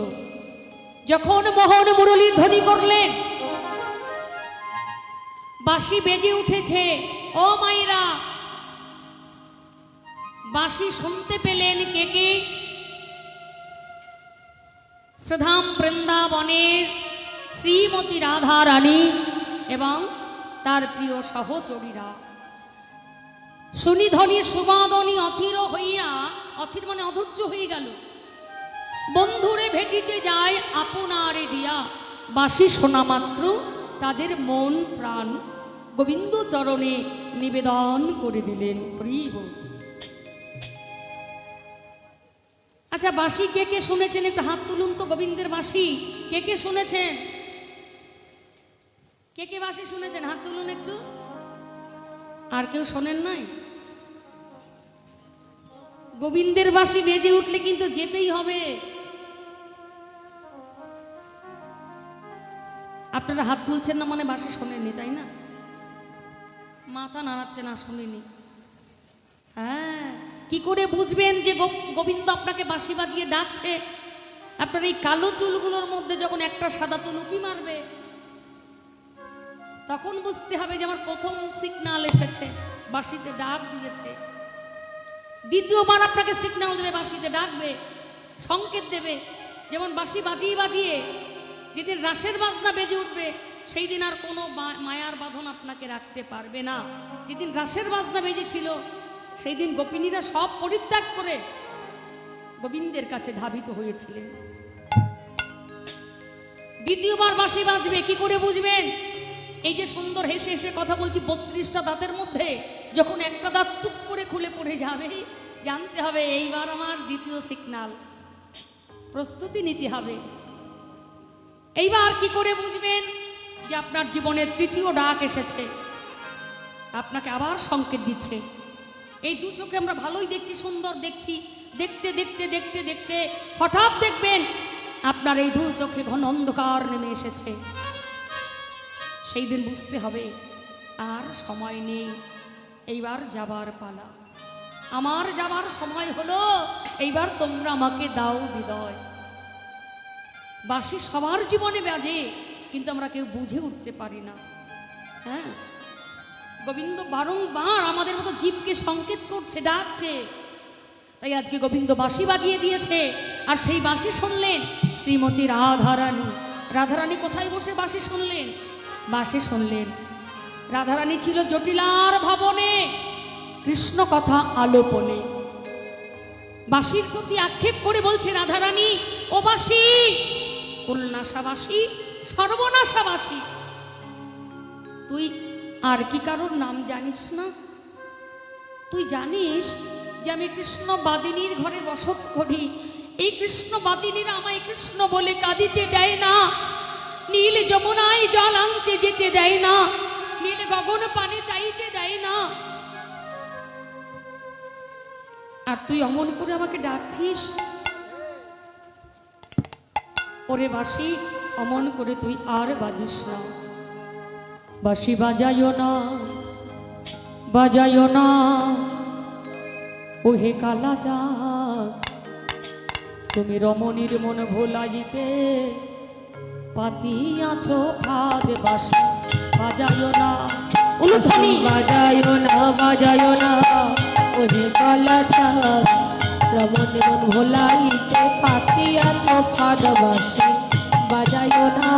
যখন মোহন মুরলীর ধ্বনি করলেন, বাঁশি বেজে উঠেছে। ও মাইরা, বাঁশি শুনতে পেলেন কে কে? শ্রীধাম বৃন্দাবনের শ্রীমতী রাধা রানী এবং তার প্রিয় সহচরীরা। শুনি ধ্বনি সুবাদনী অথির হইয়া, অথির মানে অধৈর্য হয়ে গেল, বন্ধুরে ভেটিতে যায় আপনারে দিয়া। বাঁশি শোনা মাত্র তাদের মন প্রাণ গোবিন্দ চরণে নিবেদন করে দিলেন। আচ্ছা, বাঁশি কে কে শুনেছেন? একটু হাত তুলুন তো। গোবিন্দের বাঁশি কে কে শুনেছেন? কে কে বাঁশি শুনেছেন? হাত তুলুন একটু। আর কেউ শোনেন নাই? গোবিন্দের বাঁশি বেজে উঠলে কিন্তু যেতেই হবে। আপনারা হাত তুলছেন না মানে বাঁশি শোনেননি, তাই না? মাথা নাড়াচ্ছে না, শুনিনি। হ্যাঁ, কি করে বুঝবেন যে গোবিন্দ আপনাকে বাঁশি বাজিয়ে ডাকছে? আপনার এই কালো চুলগুলোর মধ্যে যখন একটা সাদা চুল উঁকি মারবে, তখন বুঝতে হবে যে আমার প্রথম সিগন্যাল এসেছে, বাঁশিতে ডাক দিয়েছে। দ্বিতীয়বার আপনাকে সিগন্যাল দেবে, বাঁশিতে ডাকবে, সংকেত দেবে। যেমন বাঁশি বাজিয়ে বাজিয়ে যেদিন রাসের বাজনা বেজে উঠবে, সেই দিন আর কোনো মায়ার বাঁধন আপনাকে রাখতে পারবে না। যেদিন রাসের বাজনা বেজেছিল, সেই দিন গোপিনীরা সব পরিত্যাগ করে গোবিন্দের কাছে ধাবিত হয়েছিলেন। দ্বিতীয়বার বাঁশি বাজবে, কি করে বুঝবেন? এই যে সুন্দর হেসে হেসে কথা বলছি, 32টা দাঁতের মধ্যে যখন একটা দাঁত টুক করে খুলে পড়ে যাবে, জানতে হবে এইবার আমার দ্বিতীয় সিগন্যাল, প্রস্তুতি নিতে হবে। এইবার কি করে বুঝবেন যে আপনার জীবনের তৃতীয় ডাক এসেছে? আপনাকে আবার সংকেত দিচ্ছে। এই দু চোখে আমরা ভালোই দেখছি, সুন্দর দেখছি, দেখতে দেখতে দেখতে দেখতে হঠাৎ দেখবেন আপনার এই দু চোখে ঘন অন্ধকার নেমে এসেছে। সেই দিন বুঝতে হবে আর সময় নেই, এইবার যাবার পালা, আমার যাবার সময় হলো, এইবার তোমরা আমাকে দাও বিদায়। বাঁশি সবার জীবনে বাজে, কিন্তু আমরা কেউ বুঝে উঠতে পারি না। হ্যাঁ, গোবিন্দ বারংবার আমাদের মতো জীবকে সংকেত করছে, ডাকছে। তাই আজকে গোবিন্দ বাঁশি বাজিয়ে দিয়েছে, আর সেই বাঁশি শুনলেন শ্রীমতী রাধারানী। রাধারানী কোথায় বসে বাঁশি শুনলেন? বাঁশি শুনলেন রাধারানী ছিল জটিলার ভবনে, কৃষ্ণ কথা আলোপনে। বাঁশির প্রতি আক্ষেপ করে বলছে রাধারানী, ও বাঁশি, কুলনাশাবাসী, সর্বনাশাবাসী, তুই আর কি কারোর নাম জানিস না? তুই জানিস যে আমি কৃষ্ণ বাদিনীর ঘরে বসত করি। এই কৃষ্ণ বাদিনীরা আমায় কৃষ্ণ বলে কাঁদিতে দেয় না, নীল যমুনায় জল আনতে যেতে দেয় না, নীল গগন পানে চাইতে দেয় না। আর তুই অমন করে আমাকে ডাকছিস? ওরে বাঁশি, অমন করে তুই আর বাজিস না। বাঁশি বাজাইও না, বাজাইও না, ওহে কালা চাঁদ, তুমি রমণীর মন ভোলাইতে পাতিয়াছ ফাঁদ। বাঁশি বাজাইও না, উলুধ্বনি বাজায়ো না, বাজায়ো না, ওহে কালা চাঁদ, রমণীর মন ভোলাইতে পাতিয়াছ ফাঁদ। বাঁশি বাজায়ো না।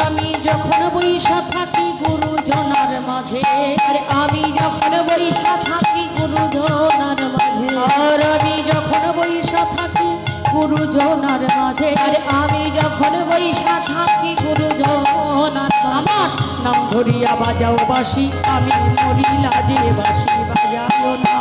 আমি যখন বৈশা থাকি গুরুজনার মাঝে, আর আমি যখন বৈশা থাকি গুরুজনার মাঝে, আর আমি যখন বৈশা থাকি গুরুজনার মাঝে, আর আমি যখন বৈশা থাকি গুরুজনার, আমার নাম ধরিয়া বাজাও বাঁশি, আমি মরি লাজে বাঁশি বাজাও না।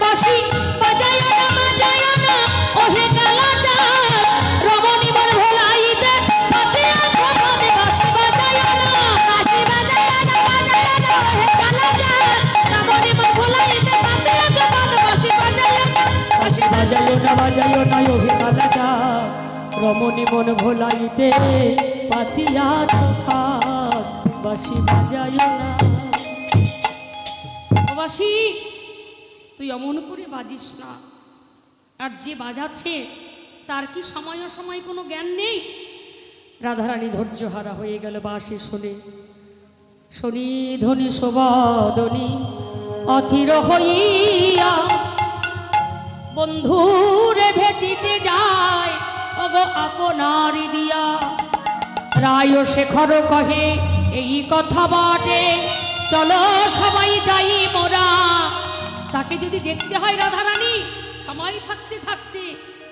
বাঁশি বাজাইও না, বাজাইও না, ওহে কালাচাঁদ, রমণী মোর ভোলাইতে সাজিয়া তোমারে। বাঁশি বাজাইও না, বাঁশি বাজাইও না, বাজাইও না, ওহে কালাচাঁদ, রমণী মোর ভোলাইতে সাজিয়া তোমারে। বাঁশি বাজাইও না, বাঁশি বাজাইও না, বাজাইও না, ওহে কালাচাঁদ, রমণী মন ভোলাইতে পাতিয়া খাত। বাঁশি বাজাইও না। ও বাঁশি, তুই অমন করে বাজিস না। আর যে বাজাচ্ছে তার কি সময় অসময় কোনো জ্ঞান নেই? রাধারানী ধৈর্যহারা হয়ে গেল বাঁশি শুনে। শনি ধ্বনি শোভাধ্বনি অথির হইয়া বন্ধুরে ভেটিতে যায় অগো আপনার দিয়া। রায় শেখর কহে এই কথা বটে, চলো সবাই যাই মোরা। তাকে যদি দেখতে হয় রাধারানী সময় থাকতে থাকতে,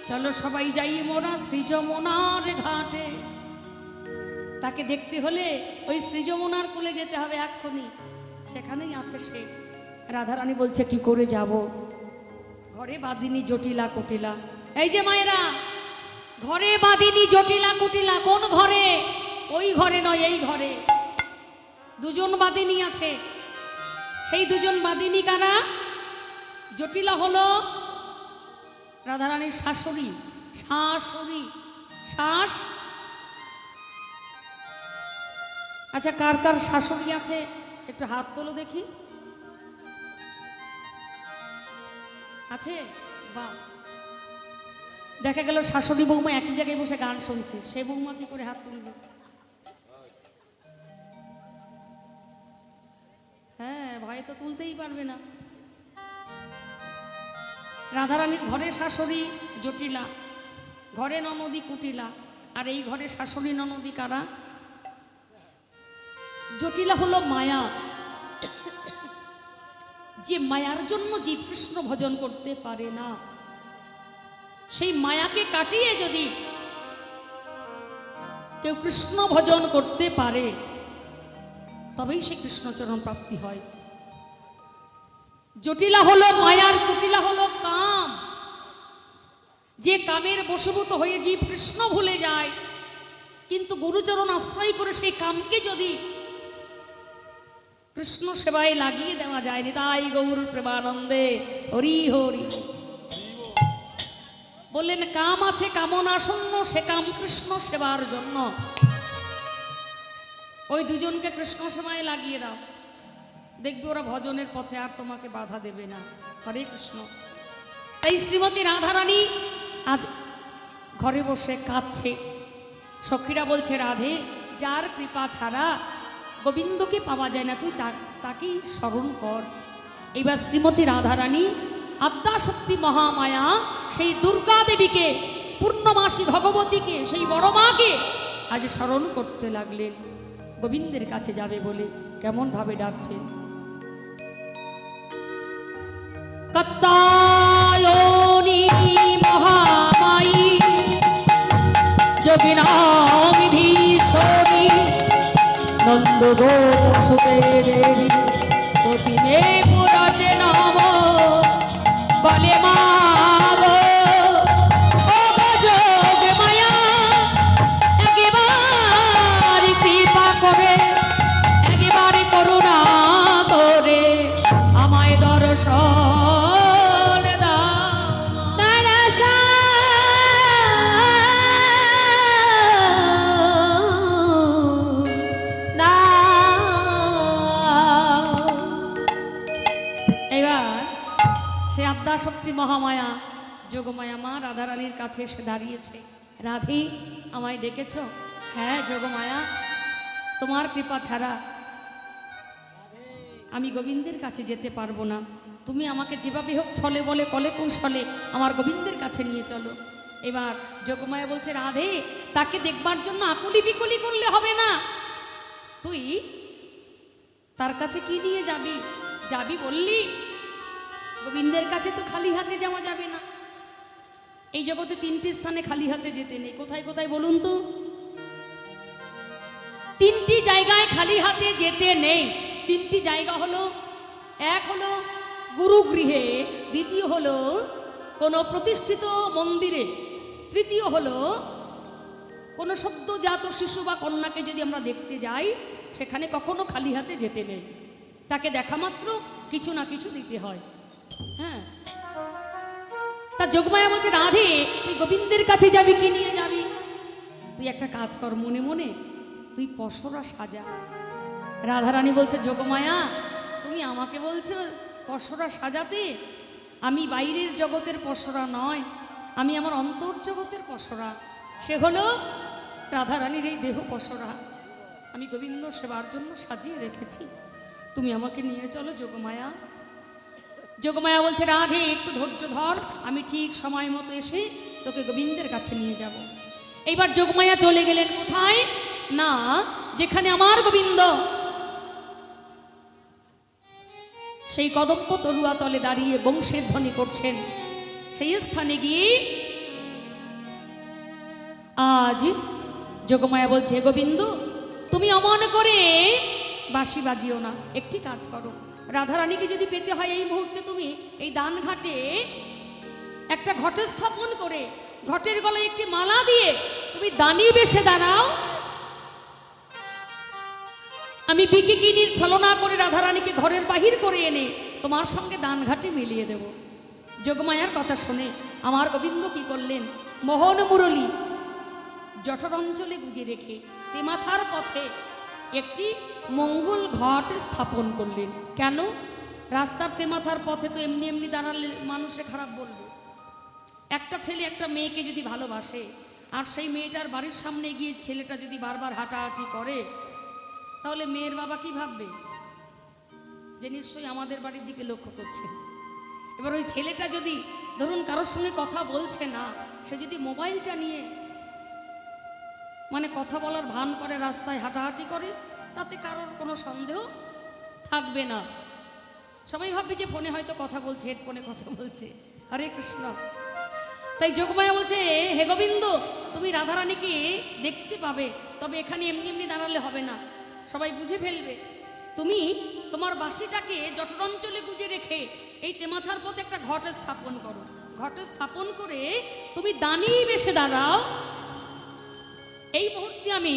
চলো সবাই যাই মোরা সৃজমোনার ঘাটে। তাকে দেখতে হলে ওই সৃজমোনার কোলে যেতে হবে এক্ষুনি, সেখানেই আছে সে। রাধারানী বলছে কি করে যাব? ঘরে বাঁধিনি জটিলা কুটিলা। এই যে মায়েরা, ঘরে বাঁধিনি জটিলা কুটিলা। কোন ঘরে? ওই ঘরে নয়, এই ঘরে দুজন বাঁধিনি আছে। সেই দুজন বাঁধিনি কারা? জটিলা হলো রাধারানীর শাশুড়ি। শাশুড়ি, শাস। আচ্ছা, কার কার শাশুড়ি আছে একটু হাত তোলো দেখি। আছে? বাহ, দেখা গেল শাশুড়ি বৌমা একই জায়গায় বসে গান শুনছে, সে বৌমা কি করে হাত তুলবে? হ্যাঁ, ভয়ে তো তুলতেই পারবে না। রাধারানীর ঘরে শাশুড়ি জটিলা, ঘরে ননদী কুটিলা, আর এই ঘরে শাশুড়ি ননদী কারা? জটিলা হলো মায়া। যে মায়ার জন্য জীব কৃষ্ণ ভজন করতে পারে না, সেই মায়াকে কাটিয়ে যদি কেউ কৃষ্ণ ভজন করতে পারে তবেই সে কৃষ্ণচরণ প্রাপ্তি হয়। জটিলা হলো মায়ার, কুটিলা হলো কাম। যে কামের বশীভূত হয়ে জীব কৃষ্ণ ভুলে যায়, কিন্তু গুরুচরণ আশ্রয় করে সেই কামকে যদি কৃষ্ণ সেবায় লাগিয়ে দেওয়া যায়নি। তাই গৌর প্রেমানন্দে হরি হরি বললেন, কাম আছে কামনা শূন্য, সে কাম কৃষ্ণ সেবার জন্য। ওই দুজনকে কৃষ্ণ সেবায় লাগিয়ে দাও, দেখবে ওরা ভজনের পথে আর তোমাকে বাধা দেবে না। হরে কৃষ্ণ। তাই শ্রীমতী রাধারানী আজ ঘরে বসে কাঁদছে। সখীরা বলছে, রাধে, যার কৃপা ছাড়া গোবিন্দকে পাওয়া যায় না, তুই তাকেই স্মরণ কর। এবার শ্রীমতী রাধারানী আদ্যাশক্তি মহামায়া সেই দুর্গা দেবীকে, পূর্ণমাসী ভগবতীকে, সেই বড় মাকে আজ স্মরণ করতে লাগলেন। গোবিন্দের কাছে যাবে বলে কেমন ভাবে ডাকছে, কাত্যায়নী মহামায়ী যোগিনাধীশ্বরী নন্দ গোসুতে দেবী প্রতিমে পুরাতে নাম বলে মা গো, ও গো যোগ মায়া, একেবারে কৃপা করে, একেবারে করুণা করে আমায় দর্শন দাও। শক্তি মহামায়া যোগমায়া মা রাধারানীর কাছে এসে দাঁড়িয়েছে। রাধে, আমায় ডেকেছ? হ্যাঁ যোগমায়া, তোমার কৃপা ছাড়া আমি গোবিন্দের কাছে যেতে পারবো না। তুমি আমাকে যেভাবে হোক ছলে বলে কলে কৌশলে আমার গোবিন্দের কাছে নিয়ে চলো। এবার যোগমায়া বলছে, রাধে, তাকে দেখবার জন্য আকুলি বিকুলি করলে হবে না। তুই তার কাছে কি নিয়ে যাবি? যাবি বললি, গোবিন্দের কাছে তো খালি হাতে যাওয়া যাবে না। এই জগতে তিনটি স্থানে খালি হাতে যেতে নেই। কোথায় কোথায় বলুন তো? তিনটি জায়গায় খালি হাতে যেতে নেই। তিনটি জায়গা হলো, এক হলো গুরুগৃহে, দ্বিতীয় হলো কোনো প্রতিষ্ঠিত মন্দিরে, তৃতীয় হলো কোনো সদ্যজাত শিশু বা কন্যাকে যদি আমরা দেখতে যাই, সেখানে কখনো খালি হাতে যেতে নেই। তাকে দেখা মাত্র কিছু না কিছু দিতে হয়। হ্যাঁ, তা যোগমায়া বলছে, রাধে তুই গোবিন্দের কাছে যাবি, কি নিয়ে যাবি? তুই একটা কাজ কর, মনে মনে তুই পসরা সাজা। রাধারানী বলছে, যোগমায়া তুমি আমাকে বলছো পসরা সাজাতে? আমি বাইরের জগতের পসরা নয়, আমি আমার অন্তর্জগতের পসরা। সে হলো রাধারানীর এই দেহ পসরা, আমি গোবিন্দ সেবার জন্য সাজিয়ে রেখেছি। তুমি আমাকে নিয়ে চলো যোগমায়া। যোগমায়া বলছে, রাধে একটু ধৈর্য ধর, আমি ঠিক সময় মতো এসে তোকে গোবিন্দের কাছে নিয়ে যাব। এইবার যোগমায়া চলে গেলেন কোথায়? না, যেখানে আমার গোবিন্দ সেই কদম্ব তরুয়া তলে দাঁড়িয়ে বংশের ধ্বনি করছেন, সেই স্থানে গিয়ে আজ যোগমায়া বলছে, গোবিন্দ তুমি অমন করে বাঁশি বাজিও না, একটি কাজ করো, রাধারানীকে যদি পেতে হয় এই মুহূর্তে তুমি এই দান ঘাটে একটা ঘটে স্থাপন করে ঘটের গলায় একটি মালা দিয়ে তুমি দানি বেশে দাঁড়াও। আমি বিকিকিনির ছলনা করে রাধারানীকে ঘরের বাহির করে এনে তোমার সঙ্গে দান ঘাটে মিলিয়ে দেব। যোগমায়ার কথা শুনে আমার গোবিন্দ কি করলেন? মোহন মুরলী জঠর অঞ্চলে গুজে রেখে তেমাথার পথে একটি মঙ্গল ঘট স্থাপন করলেন। কেন? রাস্তার তেমাথার পথে তো এমনি এমনি দাঁড়ালে মানুষে খারাপ বলবে। একটা ছেলে একটা মেয়েকে যদি ভালোবাসে আর সেই মেয়েটার বাড়ির সামনে গিয়ে ছেলেটা যদি বারবার হাঁটাহাঁটি করে, তাহলে মেয়ের বাবা কি ভাববে? যে নিশ্চয়ই আমাদের বাড়ির দিকে লক্ষ্য করছে। এবার ওই ছেলেটা যদি ধরুন কারোর সঙ্গে কথা বলছে না, সে যদি মোবাইলটা নিয়ে মানে কথা বলার ভান করে রাস্তায় হাঁটাহাঁটি করে, তাতে কারোর কোনো সন্দেহ থাকবে না। সবাই ভাববে যে ফোনে হয়তো কথা বলছে, হেডফোনে কথা বলছে। হরে কৃষ্ণ। তাই যোগমায়া বলছে, হে গোবিন্দ তুমি রাধারানীকে দেখতে পাবে, তবে এখানে এমনি এমনি দাঁড়ালে হবে না, সবাই বুঝে ফেলবে। তুমি তোমার বাঁশিটাকে জঠর অঞ্চলে গুজে রেখে এই তেমাথার পথে একটা ঘটে স্থাপন করো। ঘটে স্থাপন করে তুমি দানি বেশে দাঁড়াও। এই মুহূর্তে আমি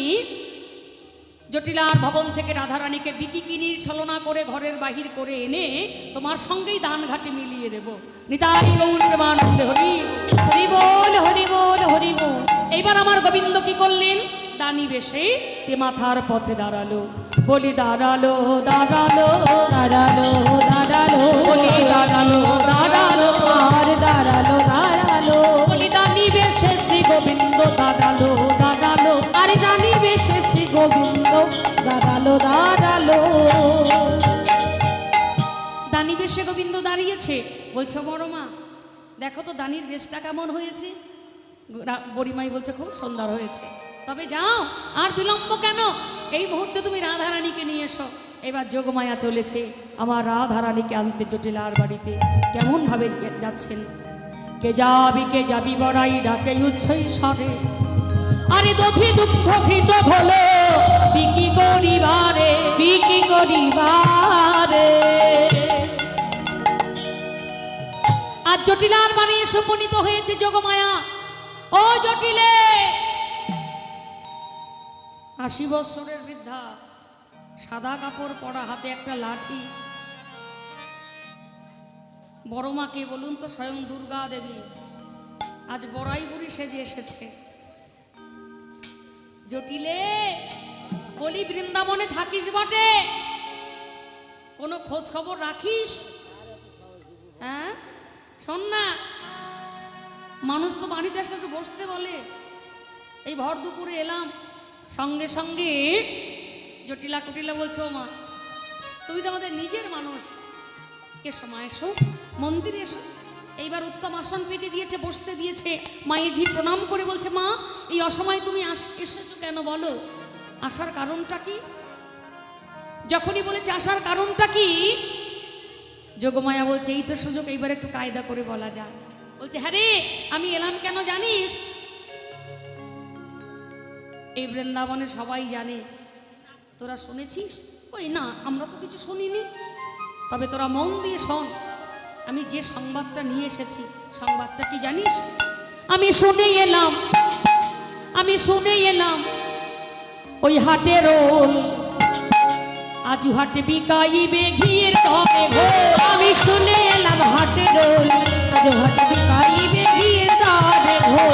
জটিলার ভবন থেকে রাধারানীকে বিকিকিনির ছলনা করে ঘরের বাহির করে এনে তোমার সঙ্গেই দান ঘাটে মিলিয়ে দেব। নিতাই গৌর প্রেমানন্দে হরি হরি বল, হরি বল, হরি বল। এইবার আমার গোবিন্দ কি করলেন? দানি বেশে তেমাথার পথে দাঁড়ালো। বলি দাঁড়ালো দাঁড়ালো দাঁড়ালো দাঁড়ালো, বলি দাঁড়ালো দাঁড়ালো আর দাঁড়ালো দাঁড়ালো, বলি দানি বেশে শ্রী গোবিন্দ দাঁড়ালো দাঁড়ালো। আরে দানি বেশে শ্রী গোবিন্দ দাঁড়ালো দাঁড়ালো। দানি বেশে গোবিন্দ দাঁড়িয়েছে। বলছে, বড় মা দেখো তো দানির বেশটা কেমন হয়েছে? বড়িমাই বলছে, খুব সুন্দর হয়েছে। তবে যাও, আর বিলম্ব কেন? এই মুহূর্তে তুমি রাধারানীকে নিয়ে এসো। এবার যোগমায়া চলেছে আমার রাধারানীকে আনতে জটিলার বাড়িতে। কেমন ভাবে যাচ্ছেন? কে যাবি বড়াই ডাকে উচ্ছই স্বরে, আরে দধি দুগ্ধ ঘৃত হলো বিকি করিবারে, বিকি করিবারে। আর জটিলার বাড়ি এসে উপনীত হয়েছে যোগমায়া। ও জটিলে, 80 বছরের বৃদ্ধা, সাদা কাপড় পরা, হাতে একটা লাঠি। বড় মাকে বলুন তো, স্বয়ং দুর্গা দেবী আজ বড়াই বুড়ি সেজে এসেছে। জটিলে বলি, বৃন্দাবনে থাকিস বটে, কোনো খোঁজ খবর রাখিস? হ্যাঁ শোন না, মানুষ তো বাড়িতে আসলে একটু বসতে বলে। এই ভর দুপুরে এলাম, সঙ্গে সঙ্গে জটিলা কুটিলা বলছো, মা তুমি তো আমাদের নিজের মানুষ, এসো মা এসো, মন্দিরে এসো। এইবার উত্তম আসন পেতে দিয়েছে, বসতে দিয়েছে। মায়েঝি প্রণাম করে বলছে, মা এই অসময় তুমি এসেছো কেন বলো, আসার কারণটা কি? যখনই বলেছে আসার কারণটা কি, যোগমায়া বলছে, এই তো সুযোগ, এইবার একটু কায়দা করে বলা যায়। বলছে, হ্যাঁ রে, আমি এলাম কেন জানিস? এই বৃন্দাবনে সবাই জানে তোরা শুনেছিস? ওই না, আমরা তো কিছু শুনিনি। তবে তোরা মন দিয়ে শোন, আমি যে সংবাদটা নিয়ে এসেছি, সংবাদটা কি জানিস? আমি শুনে এলাম ওই হাটের ওল আজু হাটে বিকাইবে ঘিয়ের দরে ঘোল। আমি শুনে এলাম হাটের ওল আজ হাটে বিকাইবে ঘিয়ের দরে ঘোল।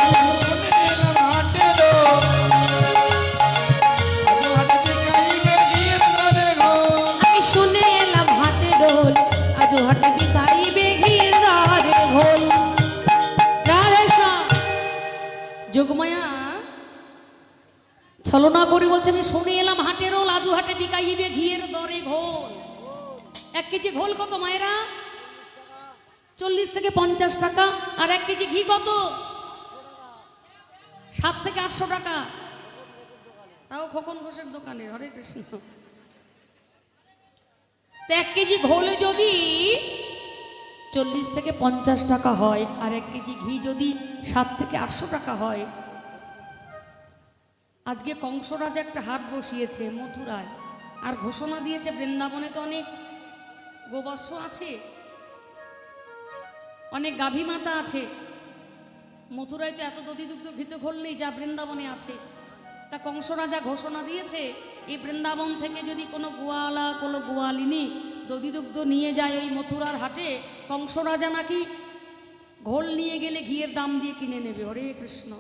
আমি শুনে এলাম হাটের ওল আজ হাটে বিকাইবে ঘিয়ের দরে ঘোল। যোগমায়া ছলনা করে বলছে, আমি শুনে এলাম হাটের ওল আজু হাটে বিকাইবে ঘিয়ের দরে ঘোল। 1 কেজি ঘোল কত মায়েরা? 40 থেকে 50 টাকা। আর 1 কেজি ঘি কত? 7 থেকে 800 টাকা। তাও খোকন ঘোষের দোকানে। হরে কৃষ্ণ। তো 1 কেজি ঘোল যদি 40 থেকে 50 টাকা হয়, আর 1 কেজি ঘি যদি 7 থেকে 800 টাকা হয়, আজকে কংসরাজ একটা হাট বসিয়েছে মথুরায়, আর ঘোষণা দিয়েছে বৃন্দাবনে তো অনেক গোবৎস আছে, অনেক গাভী মাতা আছে। মথুরায় তো এত দধি দুগ্ধ ঘৃত ঘোল নেই যা বৃন্দাবনে আছে। তা কংসরাজা ঘোষণা দিয়েছে, এই বৃন্দাবন থেকে যদি কোনো গোয়ালা কোনো গোয়ালিনী দধি দুগ্ধ নিয়ে যায় ওই মথুরার হাটে, কংসরাজা নাকি ঘোল নিয়ে গেলে ঘিয়ের দাম দিয়ে কিনে নেবে। হরে কৃষ্ণ।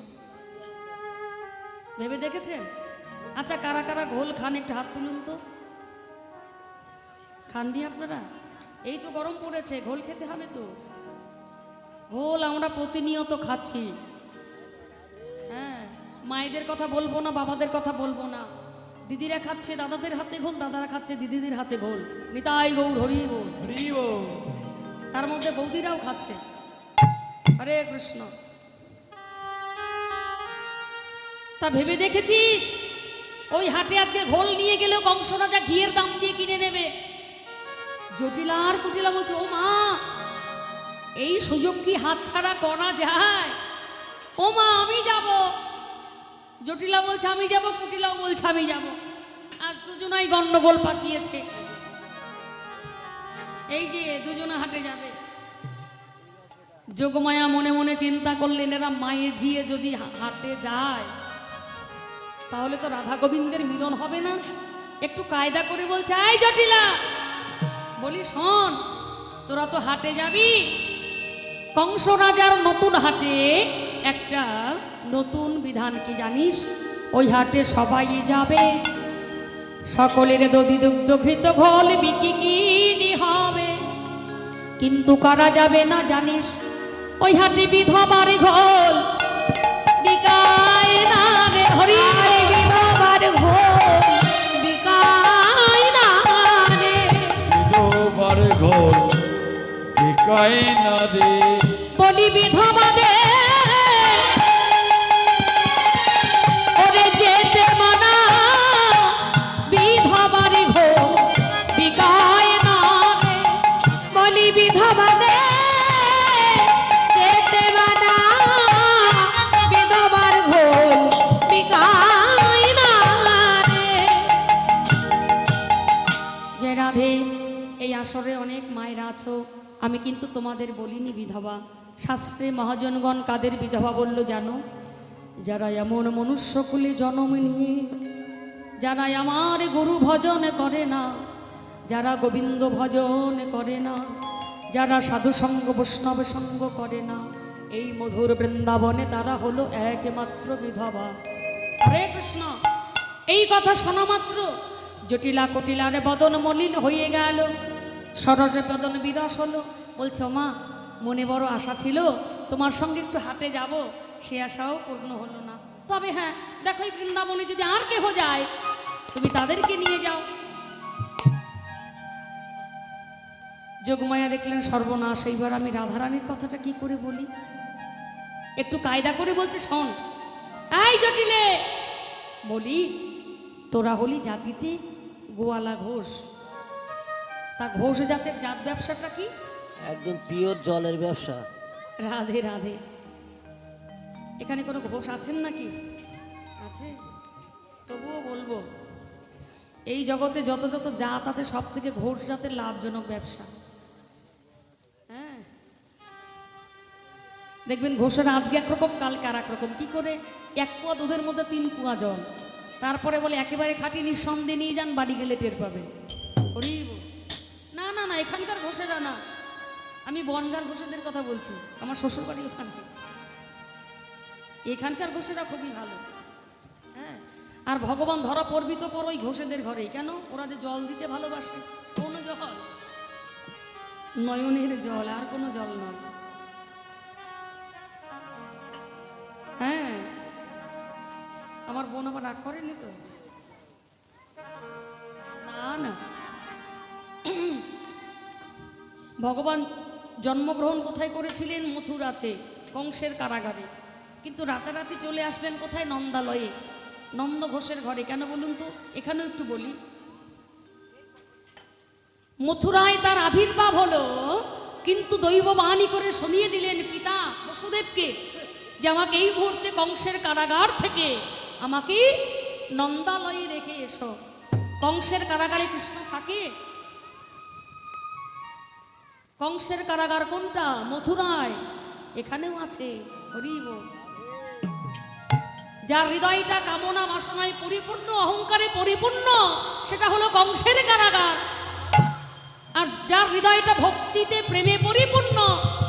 ভেবে দেখেছেন? আচ্ছা, কারা কারা ঘোল খান একটু হাত তুলুন তো। খাননি আপনারা? এই তো গরম পড়েছে, ঘোল খেতে হবে তো। ঘোল আমরা প্রতিনিয়ত খাচ্ছি। হ্যাঁ, মায়েদের কথা বলবো না, বাবাদের কথা বলবো না। দিদিরা খাচ্ছে দাদাদের হাতে ঘোল, দাদারা খাচ্ছে দিদিদের হাতে ঘোল। নিতাই গৌর হরি গৌর। তার মধ্যে বৌদিরাও খাচ্ছে। হরে কৃষ্ণ। তা ভেবে দেখেছিস ওই হাটে আজকে ঘোল নিয়ে গেলেও কংসরাজা ঘিয়ের দাম দিয়ে কিনে নেবে। জটিলা আর কুটিলা বলছে, ও মা, এই সুযোগ কি হাতছাড়া করা যায়? ও মা, আমি যাব। জটিলা বলছে আমি যাব, কুটিলাও বলছে আমি যাব। আজ দুজনাই গন্ডগোল পাকিয়েছে। এই যে দুজনে হাটে যাবে। যোগমায়া মনে মনে চিন্তা করলেন, এরা মায়ে ঝিয়ে যদি হাটে যায় তাহলে তো রাধা গোবিন্দের মিলন হবে না। একটু কায়দা করে বলছে, এই জটিলা, বলি শোন, তোরা তো হাটে যাবি, কংস রাজার নতুন হাটে একটা নতুন বিধান কি জানিস? ওই হাটে সবাই যাবে, সকলের দধি দুগ্ধ ঘৃত ঘোল বিক্রি হবে, কিন্তু কারা যাবে না জানিস? ওই হাটে বিধবার ঘোল বিকায় না রে। হরি আরে বিধবার ঘোল বিকায় না রে। বিধবার ঘোল বিকায় না রে। বলি বিধবাদের ওরে যেতে মানা, বিধবার ঘোল বিকায় না রে। বলি বিধবাদের যেতে মানা, বিধবার ঘোল বিকায় না রে। যে রাধে, এই আসরে অনেক মায়েরা আছো, আমি কিন্তু তোমাদের বলিনি বিধবা। শাস্ত্রে মহাজনগণ কাদের বিধবা বলল জানো? যারা এমন মনুষ্যকুলে জন্ম নিয়ে যারা আমার গুরু ভজন করে না, যারা গোবিন্দ ভজন করে না, যারা সাধু সঙ্গ বৈষ্ণব সঙ্গ করে না, এই মধুর বৃন্দাবনে তারা হলো একমাত্র বিধবা। হরে কৃষ্ণ। এই কথা শোনা মাত্র জটিলা কটিলার বদন মলিন হয়ে গেল, সরস বদন বিরস হলো। বলছে, মা, মনে বড় আশা ছিল তোমার সঙ্গে একটু হাটে যাব, সে আশাও পূর্ণ হলো না। তবে হ্যাঁ, দেখো এই বৃন্দাবনে যদি আর কেহ যায় তুমি তাদেরকে নিয়ে যাও। যোগমায়া দেখলেন সর্বনাশ, এইবার আমি রাধারানীর কথাটা কি করে বলি? একটু কায়দা করে বলছে, শোন এই জটিলে, বলি তোরা হলি জাতিতে গোয়ালা ঘোষ, তা ঘোষ জাতের জাত ব্যবসাটা কি? একদম পিওর জলের ব্যবসা। রাধে রাধে। এখানে কোনো ঘোষ আছেন নাকি? আছে? তবুও বলবো, এই জগতে যত যত জাত আছে সব থেকে ঘোষ জাতের লাভজনক ব্যবসা। হ্যাঁ, দেখবেন ঘোষের আজকে একরকম কালকে আর একরকম। কি করে? 1 কুয়া দুধের মধ্যে 3 কুয়া জল, তারপরে বলে একেবারে খাঁটি নিঃসন্দেহে নিয়ে যান, বাড়ি গেলে টের পাবেন। হরিব না না না, এখানকার ঘোষেরা না, আমি বনগার ঘোষেদের কথা বলছি, আমার শ্বশুর বাড়ি ওখানে। এখানকার ঘোষেরা খুবই ভালো। হ্যাঁ, আর ভগবান ধরা পড়বি তো পর ওই ঘোষেদের ঘরেই। কেন? ওরা যে জল দিতে ভালোবাসে, কোন জল? নয়নের জল, আর কোনো জল নয়। হ্যাঁ, আমার বোন আবার রাগ করেনি তো? না না, ভগবান জন্মগ্রহণ কোথায় করেছিলেন? মথুরাতে, কংসের কারাগারে। কিন্তু রাতারাতি চলে আসলেন কোথায়? নন্দালয়ে, নন্দ ঘোষের ঘরে। কেন বলুন তো? এখানেও একটু বলি। মথুরায় তার আবির্ভাব হলো, কিন্তু দৈব বাণী করে শুনিয়ে দিলেন পিতা বসুদেবকে যে আমাকে এই মুহূর্তে কংসের কারাগার থেকে আমাকে নন্দালয়ে রেখে এসো। কংসের কারাগারে কৃষ্ণ থাকে? কংসের কারাগার কোনটা? মথুরায়, এখানেও আছে। হরিব, যার হৃদয়টা কামনা বাসনায় পরিপূর্ণ, অহংকারে পরিপূর্ণ, সেটা হলো কংসের কারাগার। আর যার হৃদয়টা ভক্তিতে প্রেমে পরিপূর্ণ,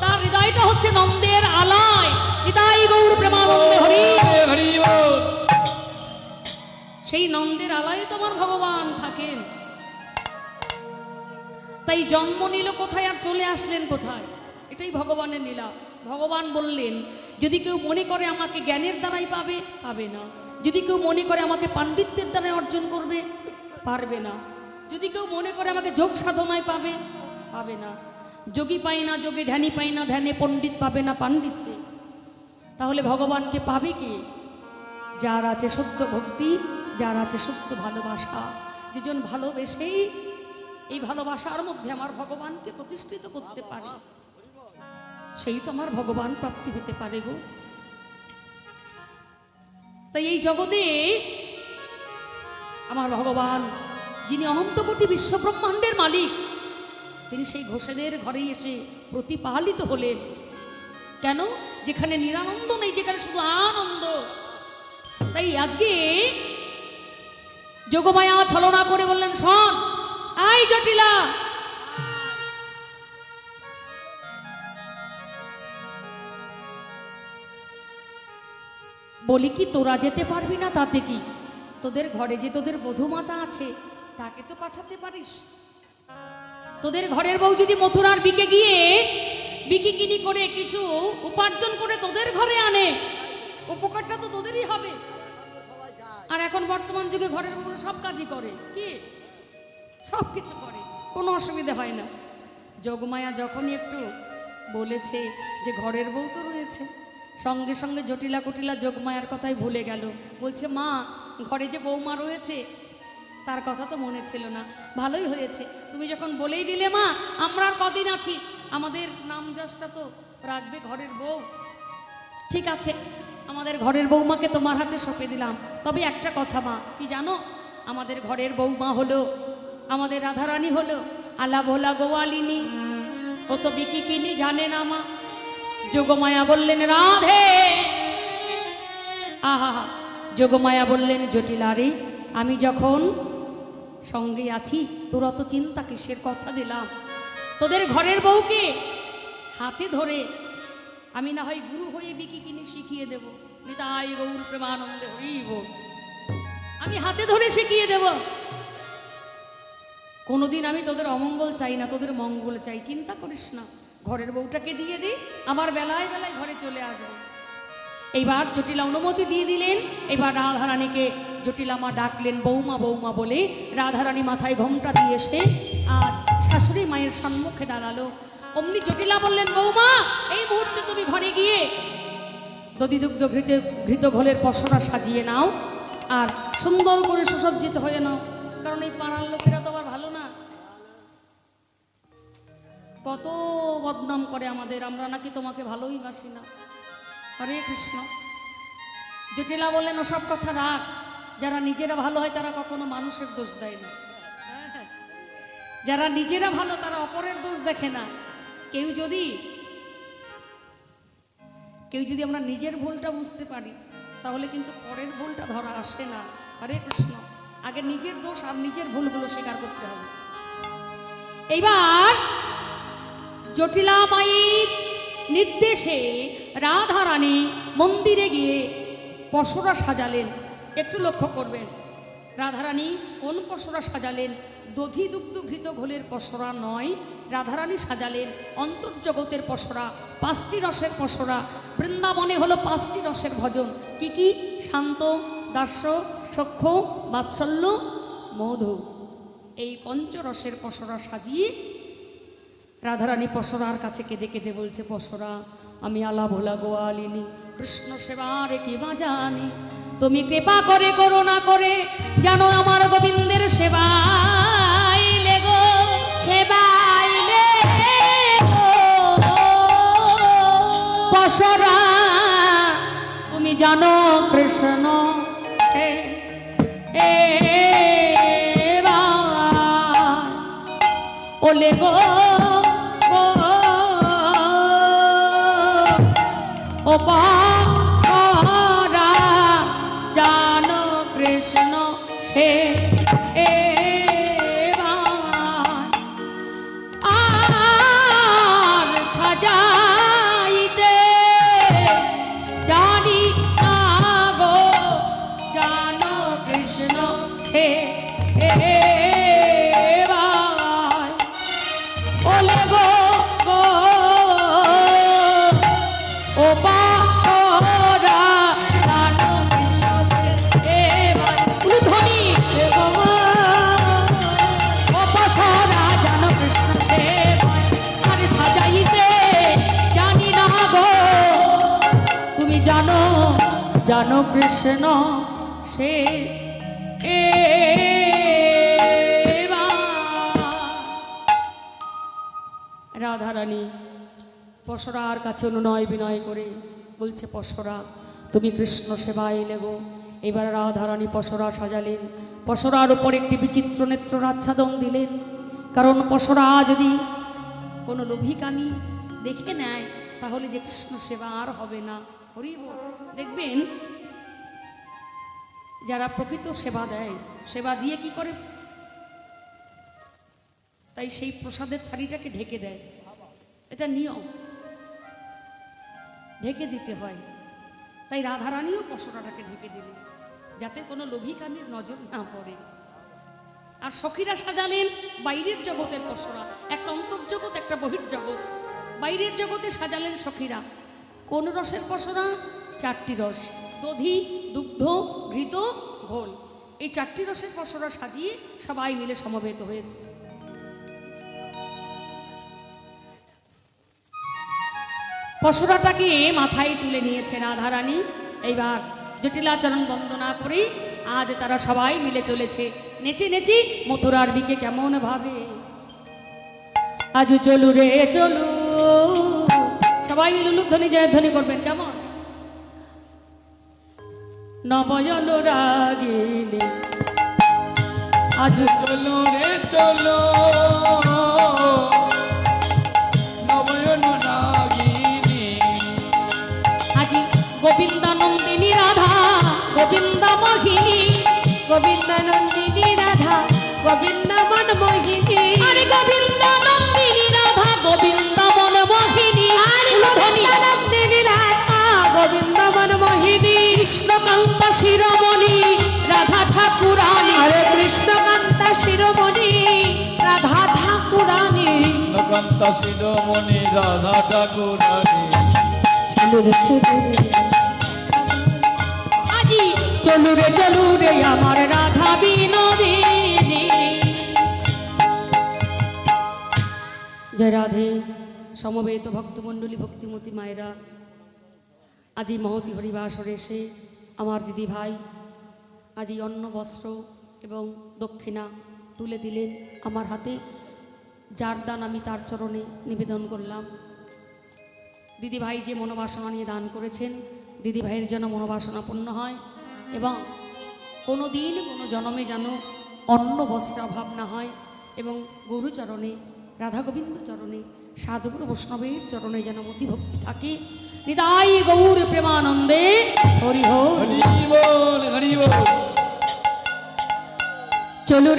তার হৃদয়টা হচ্ছে নন্দের আলয়। হৃদয় গৌর প্রেমানন্দে হরি হরি বল। সেই নন্দের আলয়ে তোমার ভগবান থাকেন। তাই জন্ম নিল কোথায় আর চলে আসলেন কোথায়? এটাই ভগবানের লীলা। ভগবান বললেন যদি কেউ মনে করে আমাকে জ্ঞানের দ্বারাই পাবে, পাবে না। যদি কেউ মনে করে আমাকে পাণ্ডিত্যের দ্বারাই অর্জন করবে, পারবে না। যদি কেউ মনে করে আমাকে যোগ সাধনায় পাবে, পাবে না। যোগী পাই না যোগে, ধ্যানী পাই না ধ্যানে, পণ্ডিত পাবে না পাণ্ডিত্যে। তাহলে ভগবানকে পাবে কে? যার আছে সত্য ভক্তি, যার আছে সত্য ভালোবাসা। যেজন ভালোবেসেই এই ভালোবাসার মধ্যে আমার ভগবানকে প্রতিষ্ঠিত করতে পারে, সেই তো আমার ভগবান প্রাপ্তি হতে পারে গো। তাই এই জগতে আমার ভগবান, যিনি অনন্ত কোটি বিশ্বব্রহ্মাণ্ডের মালিক, তিনি সেই ঘোষেদের ঘরেই এসে প্রতিপালিত হলেন। কেন? যেখানে নিরানন্দ নেই, যেখানে শুধু আনন্দ। তাই আজকে যোগমায়া ছলনা করে বললেন, শোন আই জটিলা, বলি কি তোরা যেতে পারবি না তাতে কি? তোদের ঘরে যে তোদের বধূমাতা আছে তাকে তো পাঠাতে পারিস। তোদের ঘরের বউ যদি মথুরার বিকে গিয়ে বিকিকিনি করে কিছু উপার্জন করে তোদের ঘরে আনে, উপকারটা তো তোদেরই হবে। আর এখন বর্তমান যুগে ঘরের বউ সব কাজই করে, কি সব কিছু করে, কোনো অসুবিধা হয় না। যোগমায়া যখনই একটু বলেছে যে ঘরের বউ তো রয়েছে, সঙ্গে সঙ্গে জটিলা কুটিলা যোগমায়ার কথাই ভুলে গেল। বলছে, মা ঘরে যে বৌমা রয়েছে তার কথা তো মনে ছিল না। ভালোই হয়েছে তুমি যখন বলেই দিলে মা, আমরা আর কদিন আছি, আমাদের নাম যশটা তো রাখবে ঘরের বউ। ঠিক আছে, আমাদের ঘরের বৌমাকে তোমার হাতে সঁপে দিলাম। তবে একটা কথা মা, কি জানো? আমাদের ঘরের বৌমা হলো, আমাদের রাধারানী হলো আলা ভোলা গোয়ালিনী, ও তো বিকিকিনি জানে না মা। যোগমায়া বললেন, রাধে। আহা, যোগমায়া বললেন, জটিলারে আমি যখন সঙ্গে আছি তোর অত চিন্তা কিসের? কথা দিলাম তোদের ঘরের বউকে হাতে ধরে আমি না হয় গুরু হয়ে বিকিকিনি শিখিয়ে দেব। নিতাই গৌর প্রেমানন্দে হরি বল। আমি হাতে ধরে শিখিয়ে দেব। কোনোদিন আমি তোদের অমঙ্গল চাই না, তোদের মঙ্গল চাই। চিন্তা করিস না, ঘরের বউটাকে দিয়ে দিই, আবার বেলায় বেলায় ঘরে চলে আসবো। এইবার জটিলা অনুমতি দিয়ে দিলেন। এবার রাধারানীকে জটিলা মা ডাকলেন বৌমা বৌমা বলে। রাধারানী মাথায় ঘোমটা দিয়ে এসে আজ শাশুড়ি মায়ের সম্মুখে দাঁড়ালো। অমনি জটিলা বললেন, বৌমা এই মুহূর্তে তুমি ঘরে গিয়ে দধি দুগ্ধ ঘৃত ঘোলের পসরা সাজিয়ে নাও, আর সুন্দর করে সুসজ্জিত হয়ে নাও। কারণ এই পাড়ার লোকেরা তো আবার ভালো না, কত বদনাম করে আমাদের, আমরা নাকি তোমাকে ভালোই বাসি না। হরে কৃষ্ণ। জটিলা বললেন, ওসব কথা রাখ, যারা নিজেরা ভালো হয় তারা কখনো মানুষের দোষ দেয় না। যারা নিজেরা ভালো তারা অপরের দোষ দেখে না। কেউ যদি আমরা নিজের ভুলটা বুঝতে পারি তাহলে কিন্তু পরের ভুলটা ধরা আসে না। হরে কৃষ্ণ। আগে নিজের দোষ আর নিজের ভুলগুলো স্বীকার করতে হবে। এইবার জটিলা মায়ের নির্দেশে রাধারানী মন্দিরে গিয়ে পসরা সাজালেন। একটু লক্ষ্য করবেন, রাধারানী কোন পসরা সাজালেন? দধি দুগ্ধ ঘৃত ঘোলের পসরা নয়, রাধারানী সাজালেন অন্তর্জগতের পসরা, 5টি রসের পসরা। বৃন্দাবনে হলো 5টি রসের ভজন। কি কি? শান্ত, দাস্য, সখ্য, বাৎসল্য, মধু। এই পঞ্চরসের পসরা সাজিয়ে রাধারানী পসরার কাছে কেঁদে কেঁদে বলছে, পসরা আমি আলা ভোলা গোয়ালিনী, কৃষ্ণ সেবার কি বা জানি, তুমি কৃপা করে করুণা করে জানো আমার গোবিন্দের সেবাইলে গো, সেবাইলে পসরা তুমি জানো কৃষ্ণ ওলে গো ও পসরা জানো কৃষ্ণ সে আর সাজাইতে জানি না গো, জানো কৃষ্ণ সে ওলে গো গো ও পসরা জানো কৃষ্ণ সে উলুধ্বনি ও পসরা জানো কৃষ্ণ সে আর সাজাইতে জানি না গো, তুমি জানো জানো কৃষ্ণ সে রাধারানী পসরার কাছে অনুনয় বিনয় করে বলছে, পসরা তুমি কৃষ্ণ সেবায় লেগো। এবার রাধারানী পসরা সাজালেন, পসরার উপর একটি বিচিত্র নেত্র আচ্ছাদন দিলেন। কারণ পসরা যদি কোনো লোভিকামী দেখে নেয় তাহলে যে কৃষ্ণ সেবা আর হবে না। হরি বল। দেখবেন যারা প্রকৃত সেবা দেয়, সেবা দিয়ে কি করে? তাই সেই প্রসাদের থালিটাকে ঢেকে দেয়। এটা নিয়ম, ঢেকে দিতে হয়। তাই রাধারানীও পসরাটাকে ঢেকে দিলেন যাতে কোনো লোভিকামীর নজর না পড়ে। আর সখীরা সাজালেন বাইরের জগতের পসরা, একটা অন্তর্জগৎ একটা বহির্জগৎ। বাইরের জগতে সাজালেন সখীরা কোন রসের পসরা? 4টি রস, দধি দুগ্ধ ঘৃত ঘোল। এই 4টি রসের পসরা সাজিয়ে সবাই মিলে সমবেত হয়েছে। পসরাটাকে মাথায় তুলে নিয়েছে রাধারানী। এইবার জটিলাচরণ বন্দনা করেই আজ তারা সবাই মিলে চলেছে নেচে নেচি মথুরার দিকে। কেমন ভাবে আজ চলু রে চলু, সবাই মিলে উলুধ্বনি জয়ধ্বনি করবেন। কেমন? নবয়ন রাগিনী আজ চলো রে চলো, নবয়ন রাগিনী আজি গোবিন্দানন্দিনী রাধা গোবিন্দা মোহিনী, গোবিন্দানন্দিনী রাধা গোবিন্দমন মোহিনী, আরে গোবিন্দানন্দিনী রাধা গোবিন্দমন মোহিনী, আরে গোবিন্দানন্দিনী রাধা গোবিন্দমন মোহিনী, কৃষ্ণকান্তা শিরোমণি রাধা ঠাকুরানী, হরে কৃষ্ণকান্তা শিরোমণি রাধা ঠাকুরানী, কৃষ্ণকান্তা শিরোমণি রাধা ঠাকুরানী। আজি চলু রে আমার রাধা বিনোদিনী। জয় রাধে। সমবেত ভক্তমণ্ডলী ভক্তিমতী মায়েরা, আজ এই মহতি হরিবাসরে এসে আমার দিদি ভাই আজ এই অন্ন বস্ত্র এবং দক্ষিণা তুলে দিলেন আমার হাতে, যার দান আমি তার চরণে নিবেদন করলাম। দিদি ভাই যে মনোবাসনা নিয়ে দান করেছেন, দিদি ভাইয়ের যেন মনোবাসনা পূর্ণ হয় এবং কোনো দিন কোনো জন্মে যেন অন্ন বস্ত্র অভাব না হয় এবং গুরুচরণে রাধা গোবিন্দ চরণে সাধুগুরু বৈষ্ণবের চরণে যেন মতিভক্তি থাকে। নিতাই গৌর প্রেমানন্দে হরি হরি। হরি বল হরি বল। চলু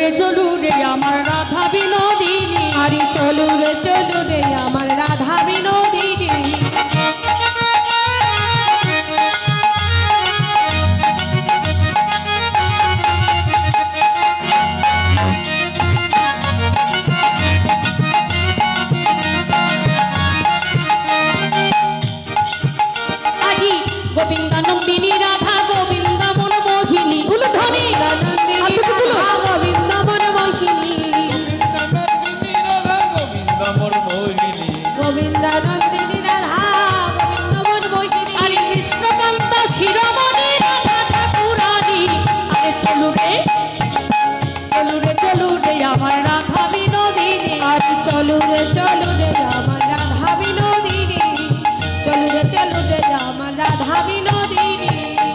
রে আমার রাধা বিনোদিনী, আরে চলু রে আমার রাধা বিনোদিনী। আজি গোবিন্দানন্দিনী রাধা গোবিন্দ মন মোহিনী উলুধ্বনি রাধা গোবিন্দ মন মোহিনী, নন্দিনী রাধা গোবিন্দ মোর মোহিনী। গোবিন্দানন্দিনী রাধা গোবিন্দ মন মোহিনী। আরে কৃষ্ণকান্ত শিরোমণি রাধা ঠাকুরানী। আরে চলু রে আমার রাধা বিনোদিনী। আরে চলু রে আমার রাধা বিনোদিনী। চলু রে আমার রাধা বিনোদিনী।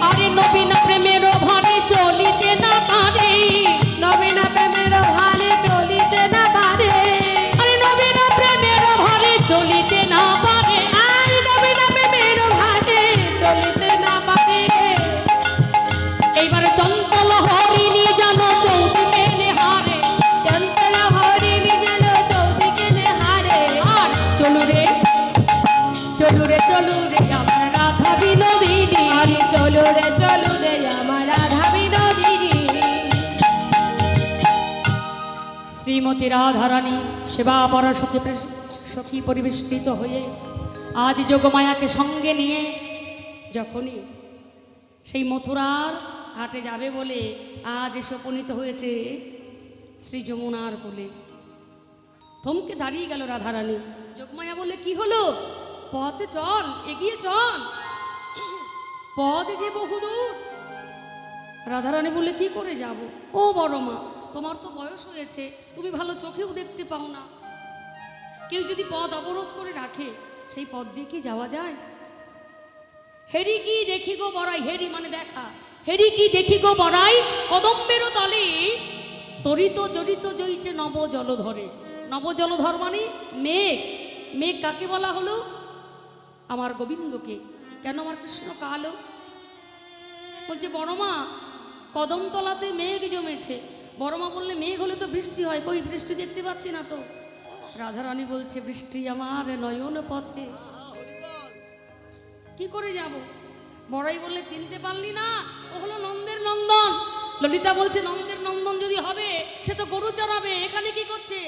আরে নবীন প্রেমের ভারে চলিতে না পারে, নবীন প্রেমের ভালে চলিতে না পারে। আরে নবীন প্রেমের ভারে চলিতে না পারে। আর নবীন প্রেমের ভালে চলিতে না পারে। এইবারে চঞ্চল হরিণী জানো চৌদিকে নেহারে। চঞ্চল হরিণী গেল চৌদিকে নেহারে। আর চলু রে আমার রাধা বিনোদিনী। আরে চলু রে আমার রাধা বিনোদিনী। শ্রীমতী রাধারানী সেবা পরাশক্তি সখী পরিবেষ্টিত হয়ে আজ যোগমায়াকে সঙ্গে নিয়ে যখনই সেই মথুরার ঘাটে যাবে বলে আজ এসে উপনীত হয়েছে শ্রী যমুনার কোলে, থমকে দাঁড়িয়ে গেল রাধারানী। যোগমায়া বলে, কি হলো? পথে চল, এগিয়ে চল, পথ যে বহুদূর। রাধারানী বলে, কি করে যাব? ও বড় মা, তোমার তো বয়স হয়েছে, তুমি ভালো চোখেও দেখতে পাও না। কেউ যদি পথ অবরোধ করে রাখে সেই পথ দিয়ে কি যাওয়া যায়? হেরি কি দেখি গো বড়াই, হেরি মানে দেখা, হেরি কি দেখি গো বড়াই কদম্বের তলে তরিত জড়িত জইছে নব জলধরে। নব জলধর মানে মেঘ। মেঘ কাকে বলা হলো? আমার গোবিন্দকে। কেন আমার কৃষ্ণ কালো? বলছে বড় মা, কদমতলাতে মেঘ জমেছে। বড় মা বললে, মেঘ হলে তো বৃষ্টি হয়, কই বৃষ্টি দেখতে পাচ্ছি না তো। রাধারানী বলছে, বৃষ্টি আমার নয়ন পথে, কি করে যাব? বড়াই বললে, চিনতে পারলি না? ও হলো নন্দের নন্দন। ললিতা বলছে, নন্দের নন্দন যদি হবে সে তো গরু চড়াবে, এখানে কি করছে?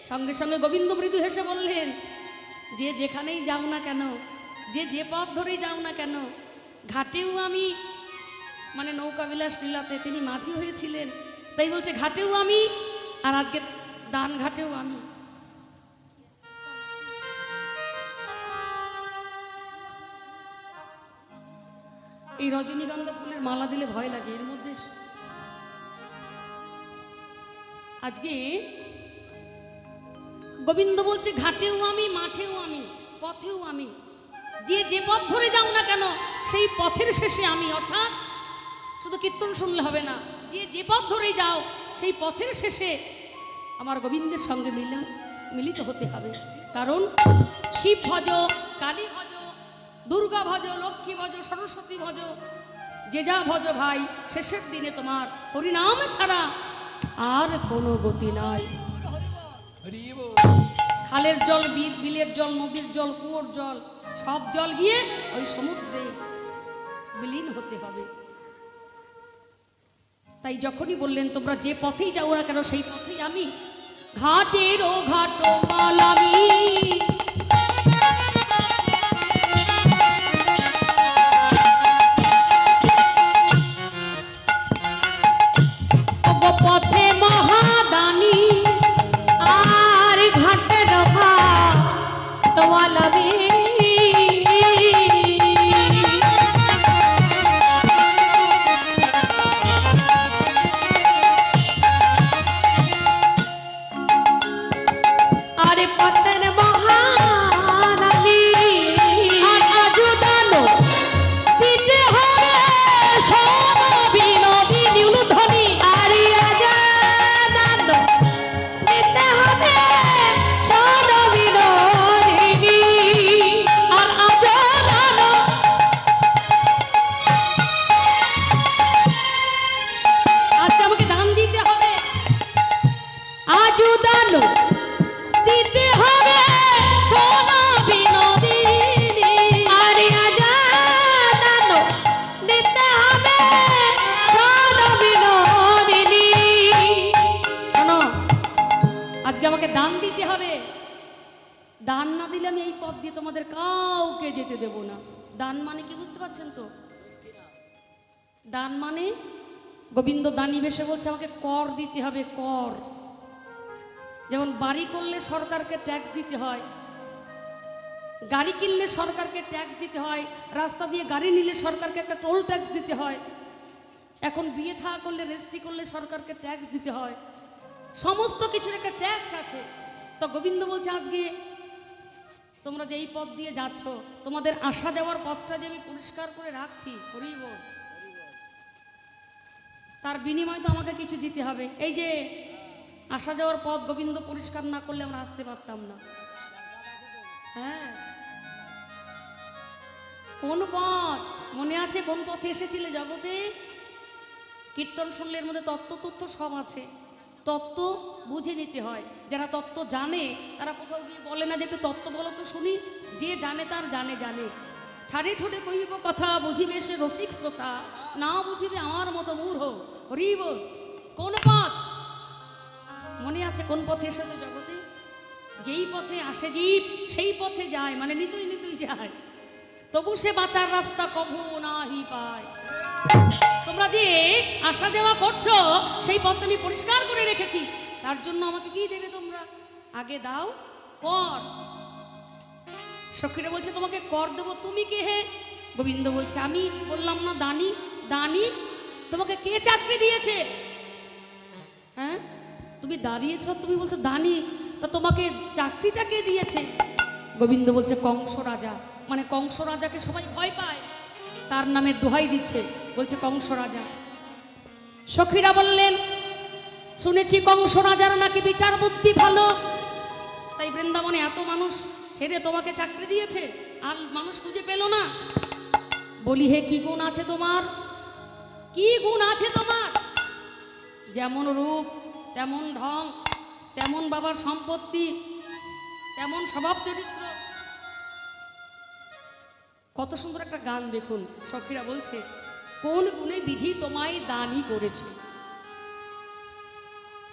সঙ্গে সঙ্গে গোবিন্দ মৃদু হেসে বললেন, যে যেখানেই যাও না কেন, যে পথ ধরেই যাও না কেন, ঘাটেও আমি, মানে নৌকা বিলাস লীলাতে তিনি মাঝি হয়েছিলেন, তাই বলছে ঘাটেও আমি, আর আজকে দান ঘাটেও আমি। এই রজনীগন্ধা ফুলের মালা দিলে ভয় লাগে, এর মধ্যে আজকে গোবিন্দ বলছে, ঘাটেও আমি, মাঠেও আমি, পথেও আমি। যে পথ ধরে যাও না কেন সেই পথের শেষে আমি। অর্থাৎ শুধু কীর্তন শুনলে হবে না, যে পথ ধরে যাও সেই পথের শেষে আমার গোবিন্দের সঙ্গে মিলিত হতে হবে। কারণ শিব ভজ, কালী ভজ, দুর্গা ভজ, লক্ষ্মী ভজ, সরস্বতী ভজ, যে যা ভজ ভাই, শেষের দিনে তোমার হরিনাম ছাড়া আর কোনো গতি নাই। হরি বল। খালের জল, বিলের জল, নদীর জল, কুয়োর জল, সব জল গিয়ে ওই সমুদ্রে বিলীন হতে হবে। তাই যখনই বললেন, তোমরা যে পথেই যাও না কেন সেই পথেই আমি। ঘাটের ও ঘাট মালামি, পথে মহাদানী, আর ঘাটে রখা তোমালাবি। আরে পথের মহা জানো দিতে হবে সোনা বিনোদিনী। আরে আজা দানো দিতে হবে সোনা বিনোদিনী। শোনো, আজকে আমাকে দান দিতে হবে। দান না দিলে আমি এই পথ দিয়ে তোমাদের কাউকে যেতে দেব না। দান মানে কি বুঝতে পারছেন তো? দান মানে গোবিন্দ দানি বেশে বলছে আমাকে কর দিতে হবে, কর। যেমন বাড়ি করলে সরকারকে ট্যাক্স দিতে হয়, গাড়ি কিনলে সরকারকে ট্যাক্স দিতে হয়, রাস্তা দিয়ে গাড়ি নিলে সরকারকে একটা টোল ট্যাক্স দিতে হয়, এখন বিয়ে থা করলে রেজিস্ট্রি করলে সরকারকে ট্যাক্স দিতে হয়। সমস্ত কিছুর একটা ট্যাক্স আছে। তো গোবিন্দ বলছে আজকে তোমরা যে এই পথ দিয়ে যাচ্ছ, তোমাদের আসা যাওয়ার পথটা যে আমি পরিষ্কার করে রাখছি, হরি বল, তার বিনিময়ে তো আমাকে কিছু দিতে হবে। এই যে আসা যাওয়ার পথ গোবিন্দ পরিষ্কার না করলে আমরা আসতে পারতাম না। হ্যাঁ, কোন পথ মনে আছে? কোন পথে এসেছিলে জগতে? কীর্তন শুনলে এর মধ্যে তত্ত্ব সব আছে। তত্ত্ব বুঝে নিতে হয়। যারা তত্ত্ব জানে তারা কোথাও গিয়ে বলে না যে একটু তত্ত্ব বলো তো শুনি। যে জানে তার জানে জানে। ঠাড়ে ঠোঁটে কইব কথা, বুঝিবে সে রসিক শ্রোতা, না বুঝিবে আমার মতো মূঢ়। হরিব, কোন পথ মনে আছে? কোন পথে এসেছে জগতে? যেই পথে আসে জীব সেই পথে যায়, মানে নিতুই নিতুই যায়, তবু সে বাঁচার রাস্তা কভু নাহি পায়। তোমরা যে আসা যাওয়া করছো সেই পথটা আমি পরিষ্কার করে রেখেছি। তার জন্য আমাকে কি দেবে তোমরা? আগে দাও কর। সখীরা বলছে তোমাকে কর দেবো। তুমি কে হে? গোবিন্দ বলছে আমি বললাম না দানি। দানি? তোমাকে কে চাকরি দিয়েছে? হ্যাঁ, তুমি দাঁড়িয়েছ, তুমি বলছো দানি, তা তোমাকে চাকরিটা কে দিয়েছে? গোবিন্দ বলছে কংস রাজা। মানে কংস রাজাকে সবাই ভয় পায়, তার নামে দোহাই দিচ্ছে, বলছে কংস রাজা। সখীরা বললেন শুনেছি কংস রাজার নাকি বিচার বুদ্ধি ভালো, তাই বৃন্দাবনে এত মানুষ ছেড়ে তোমাকে চাকরি দিয়েছে আর মানুষ খুঁজে পেল না। বলি হে কি গুণ আছে তোমার? কি গুণ আছে তোমার? যেমন রূপ তেমন ঢং, তেমন বাবার সম্পত্তি, তেমন স্বভাব চরিত্র। কত সুন্দর একটা গান দেখুন। সখীরা বলছে কোন গুণে বিধি তোমায় দানই করেছে?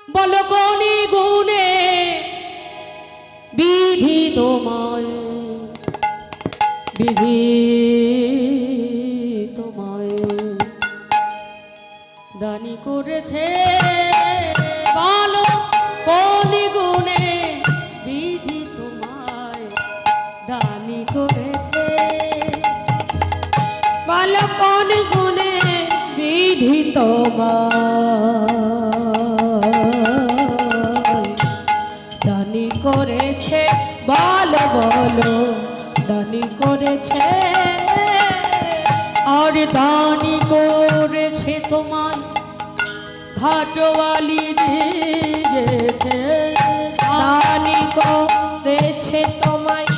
বলো কোন গুণে বিধি তোমায়, বিধি তোমায় দানি করেছে? বলো কোন গুণে বিধি তোমায় দানি করেছে? বলো কোন গুণে বিধি তোমায় দানি করেছে? বলো বলো দানি করেছে। আর দানি করেছে তোমায় ঘাটওয়ালি দিয়েছে। দানি করেছে তোমায়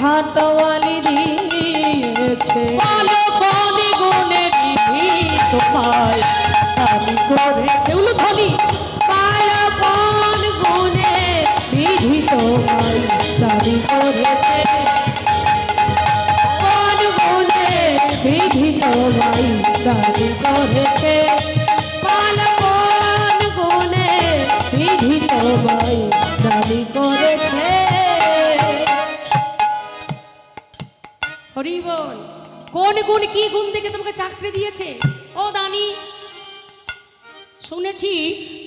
ঘাটওয়ালি দিয়েছে। বলো কোন গুণে বিধি তোমায় দানি করেছে? উলুধ্বনি। বলো কোন গুণে বিধি তোমায় দানি করেছে? কোন গুণে বিধি তোমায় দানি করেছে? বলো কোন গুণে বিধি তোমায় দানি করেছে? হরি বল। কোন গুণ, কি গুণ দেখে তোমাকে চাকরি দিয়েছে? ও দানি, শুনেছি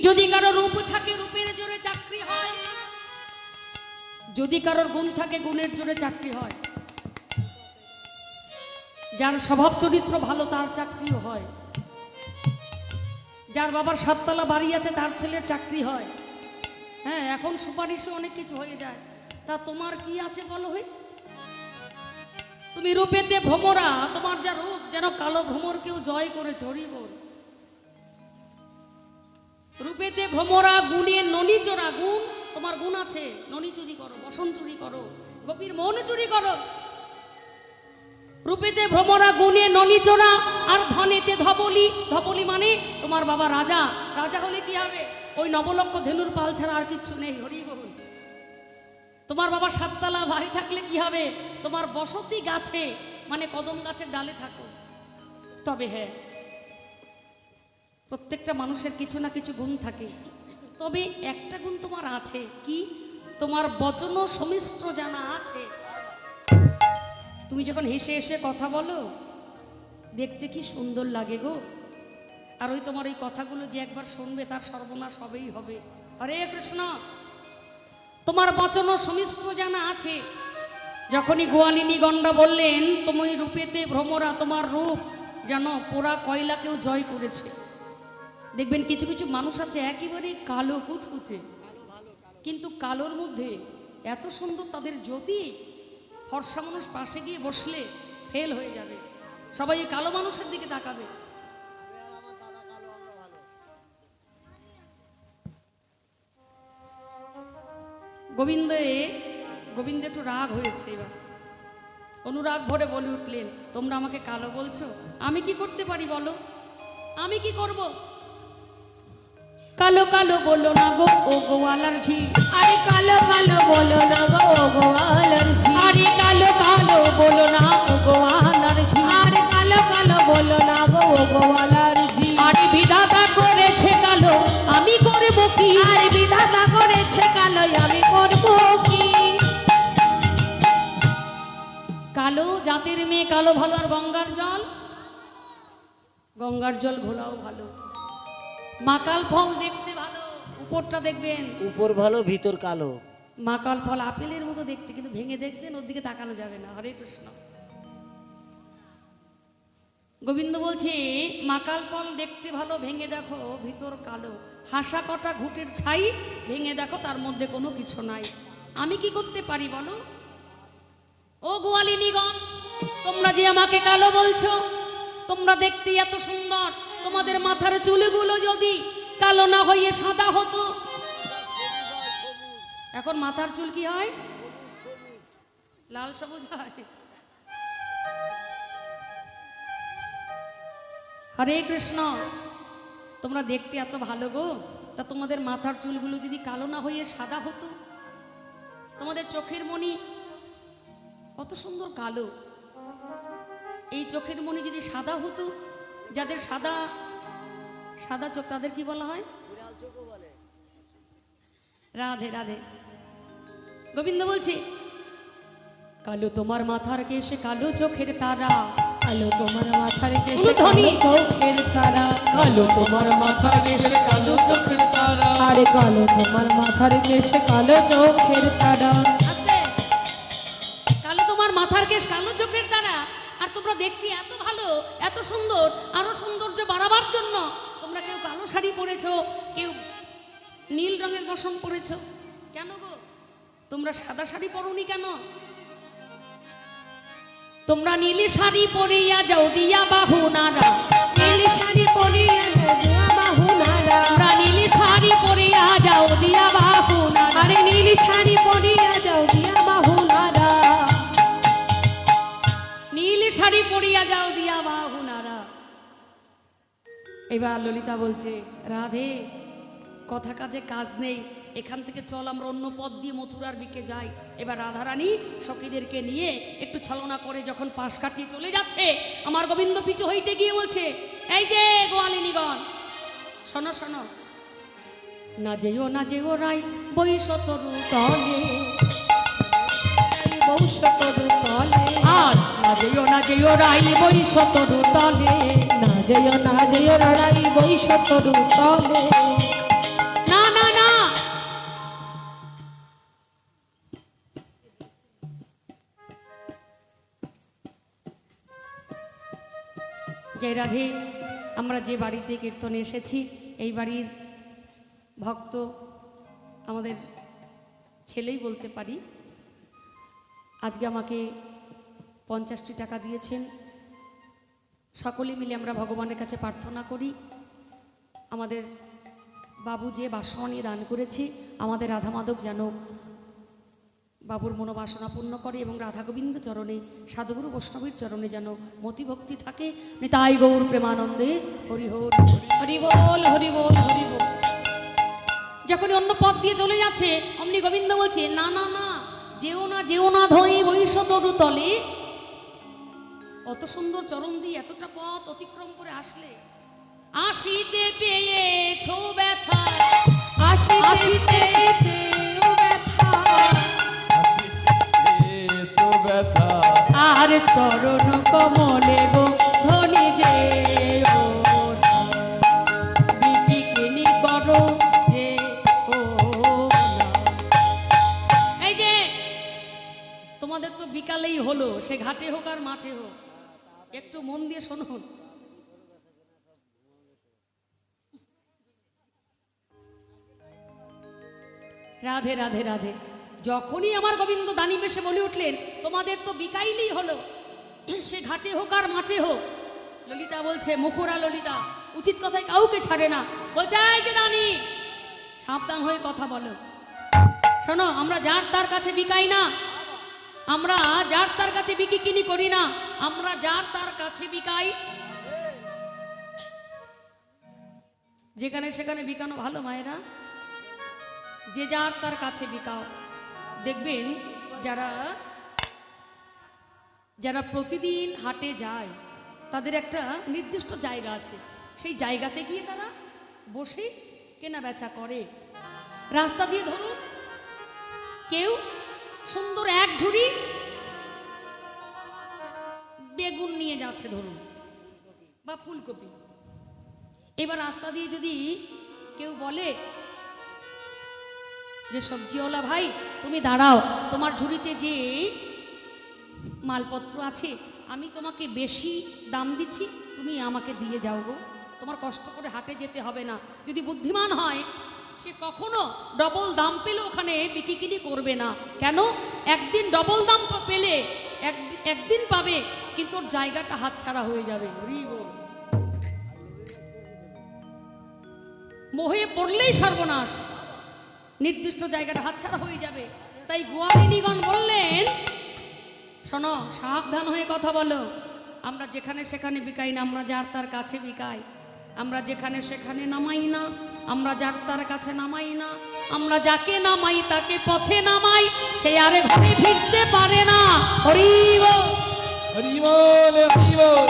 যদি কারো রূপ থাকে রূপের জোরে চাকরি হয়, যদি কারোর গুণ থাকে গুণের জোরে চাকরি হয়। যার স্বভাব চরিত্র ভালো তার চাকরিও হয়। যার বাবার 7 তলা বাড়ি আছে তার ছেলের চাকরি হয়। হ্যাঁ, এখন সুপারিশে অনেক কিছু হয়ে যায়। তা তোমার কি আছে বলো? হে, তুমি রূপেতে ভ্রমরা, তোমার যা রূপ যেন কালো ভ্রমর কেউ জয় করেছে। হরি বল। রূপেতে ভ্রমরা, গুণে ননি চোরা। গুণ, তোমার গুণ আছে, ননি চুরি করো, বসন চুরি করো, গোপীর মন চুরি করো। রূপেতে ভ্রমরা, গুণে ননীচোরা, আর ধনেতে ধবলি। ধবলি মানে তোমার বাবা রাজা। রাজা হলে কি হবে? ওই নবলক্ষ ধেনুর পাল ছাড়া আর কিচ্ছু নেই। হরি বলুন। তোমার বাবা সাততলা বাড়ি থাকলে কি হবে? তোমার বসতি গাছে, মানে কদম গাছের ডালে থাকো। তবে হ্যাঁ, প্রত্যেকটা মানুষের কিছু না কিছু গুণ থাকে। তবে একটা গুণ তোমার আছে, কি? তোমার বচন সমিষ্ট জানা আছে। তুমি যখন হেসে হেসে কথা বলো, দেখতে কি সুন্দর লাগে গো। আর ওই তোমার ওই কথাগুলো যে একবার শুনবে তার সর্বনাশ হবেই হবে। হরে কৃষ্ণ। তোমার বচন সমিষ্ট জানা আছে। যখনই গোয়ালিনী গণ্ডা বললেন, তুমি রূপেতে ভ্রমরা, তোমার রূপ যেন পোড়া কয়লাকেও জয় করেছে। দেখবেন কিছু কিছু মানুষ আছে একেবারে কালো কুচকুচে, কিন্তু কালোর মধ্যে এত সুন্দর তাদের জ্যোতি, ফর্সা মানুষ পাশে গিয়ে বসলে ফেল হয়ে যাবে। সবাই এই কালো মানুষের দিকে তাকাবে। গোবিন্দ একটু রাগ হয়েছে। এবার অনুরাগ ভরে বলে উঠলেন, তোমরা আমাকে কালো বলছো, আমি কি করতে পারি বলো? আমি কি করব? কালো কালো বলো না গো ও গোয়ালার ঝি। আরে কালো কালো বলো না গো ও গোয়ালার ঝি। আরে কালো কালো বলো না ও গোয়ালার ঝি। আরে কালো কালো বলো না গো ও গোয়ালার ঝি। আরে বিধাতা করেছে কালো, আমি করব কি? আরে বিধাতা করেছে কালো, আমি করব কি? কালো জাতের মেয়ে কালো ভালো। আর গঙ্গার জল, গঙ্গার জল ঘোলাও ভালো। মাকাল ফল দেখতে ভালো, উপরটা দেখবেন উপর ভালো ভিতর কালো। মাকাল ফল আপেলের মতো দেখতে, কিন্তু ভেঙে দেখবেন ওর দিকে তাকানো যাবে না। হরে কৃষ্ণ। গোবিন্দ বলছে, মাকাল ফল দেখতে ভালো, ভেঙে দেখো ভিতর কালো। হাসা কটা ঘুটের ছাই, ভেঙে দেখো তার মধ্যে কোনো কিছু নাই। আমি কি করতে পারি বলো? ও গোয়ালিনীগণ, তোমরা যে আমাকে কালো বলছো, তোমরা দেখতে এত সুন্দর, তোমাদের মাথার চুলগুলো যদি কালো না হয়ে সাদা হতো। এখন মাথার চুল কি হয়? লাল সবুজ হয়। হরে কৃষ্ণ। তোমরা দেখতে এত ভালো গো, তা তোমাদের মাথার চুলগুলো যদি কালো না হয়ে সাদা হতো, তোমাদের চোখের মণি কত সুন্দর কালো, এই চোখের মণি যদি সাদা হতো, যাদের সাদা সাদা চোখ তাদের কি বলা হয়? রাধে রাধে। গোবিন্দ বলছে, কালো তোমার মাথার কেশে কালো চোখের তারা। কালো তোমার মাথার কেশে ধ্বনি। কালো চোখের তারা। কালো তোমার মাথার কেশে কালো চোখের তারা। আরে কালো তোমার মাথার কেশে কালো চোখের তারা। আস্তে। কালো তোমার মাথার কেশ কালো চোখের তারা। আর তোমরা দেখতে এত ভালো, এত সুন্দর, আরো সৌন্দর্য বাড়াবার জন্য তোমরা কেউ কালো শাড়ি পরেছো, কেউ নীল রঙের বসন পরেছো। কেন গো? তোমরা সাদা শাড়ি পরোনি কেন? তোমরা নীলি শাড়ি পরিয়া যাও দিয়া বাহু নাড়া। নীল শাড়ি পরিয়া যাও দিয়া বাহু নাড়া। তোমরা নীলি শাড়ি পরিয়া যাও দিয়া বাহু নাড়া। আরে নীল শাড়ি পরিয়া যাও দিয়া বাহু নাড়া। নীল শাড়ি পরিয়া যাও দিয়া বাহু নাড়া। এবার ললিতা বলছে, রাধে কথা কাজে কাজ নেই, এখান থেকে চল আমরা অন্য পথ দিয়ে মথুরার দিকে যাই। এবার রাধারানী সখীদেরকে নিয়ে একটু ছলনা করে যখন পাশ কাটিয়ে চলে যাচ্ছে, আমার গোবিন্দ পিছু হইতে গিয়ে বলছে, এই যে গোয়ালিনীগণ, শোনো শোনো, না যেও রাই বৈশতরু তলে। বৌশতরু তলে। আর না যেও রাই বৈশতরু তলে। না যেও রাই বৈশতরু তলে। না না না, জয় রাধে। আমরা যে বাড়িতে কীর্তনে এসেছি, এই বাড়ির ভক্ত আমাদের ছেলেই বলতে পারি। আজকে আমাকে 50টি টাকা দিয়েছেন। সকলে মিলে আমরা ভগবানের কাছে প্রার্থনা করি, আমাদের বাবু যে বাসন দান করেছি, আমাদের রাধা মাধব যেন বাবুর মনোবাসনা পূর্ণ করে এবং রাধা গোবিন্দ চরণে সাধুগুরু বৈষ্ণবীর চরণে যেন মতিভক্তি থাকে। নিতাই গৌর প্রেমানন্দে হরি হরি হরি বল হরি বল হরি বল। যখনই অন্য পথ দিয়ে চলে যাচ্ছে অমনি গোবিন্দ বলছে না না না, যেও না ধরি বৈশ তরু তলে। অত সুন্দর চরণ দিয়ে এতটা পথ অতিক্রম করে আসলে আসিতে পেয়েছো ব্যথা, আসিতে ব্যথা আর চরণ কমলে গো ধনি যে বিপিকিনি করো যে ও না। এই যে তোমাদের তো বিকালেই হলো, সে ঘাটে হোক আর মাঠে হোক, একটু মন দিয়ে শুনুন। রাধে রাধে রাধে। যখনই আমার গোবিন্দ দানি বেশে বলে উঠলেন তোমাদের তো বিকাইলেই হলো, সে ঘাটে হোক আর মাঠে হোক। ললিতা বলছে, মুখুরা ললিতা উচিত কথায় কাউকে ছাড়ে না, বলছে এই যে দানি সাবধান হয়ে কথা বলো। শোনো, আমরা যার তার কাছে বিকাই না, আমরা যার তার কাছে বিকি কিনি করি না, আমরা যার তার কাছে বিকাই। যেখানে সেখানে বিকানো ভালো মায়েরা, যে যার তার কাছে বিকাও। দেখবেন যারা যারা প্রতিদিন হাটে যায় তাদের একটা নির্দিষ্ট জায়গা আছে, সেই জায়গাতে গিয়ে তারা বসে কেনা বেচা করে। রাস্তা দিয়ে ধরুন কেউ সুন্দর এক ঝুড়ি বেগুন নিয়ে যাচ্ছে ধরুন, বা ফুলকপি। এবার রাস্তা দিয়ে যদি কেউ বলে যে সবজিওয়ালা ভাই তুমি দাঁড়াও, তোমার ঝুড়িতে যে মালপত্র আছে আমি তোমাকে বেশি দাম দিচ্ছি, তুমি আমাকে দিয়ে যাও গো, তোমার কষ্ট করে হাটে যেতে হবে না। যদি বুদ্ধিমান হয় সে কখনো ডবল দাম পেলে ওখানে বিক্রি করবে না। কেন? একদিন ডবল দাম পেলে একদিন পাবে, কিন্তু ওর জায়গাটা হাতছাড়া হয়ে যাবে। মোহে পড়লেই সর্বনাশ, নির্দিষ্ট জায়গাটা হাতছাড়া হয়ে যাবে। তাই গোয়ালিনীগণ বললেন, শোনো সাবধান হয়ে কথা বলো, আমরা যেখানে সেখানে বিকাই না, আমরা যার তার কাছে বিকাই। আমরা যেখানে সেখানে নামাই না, আমরা যার তার কাছে নামাই না। আমরা যাকে নামাই তাকে পথে নামাই, সে আরে ঘরে ফিরতে পারে না। হরি বল হরি বল হরি বল।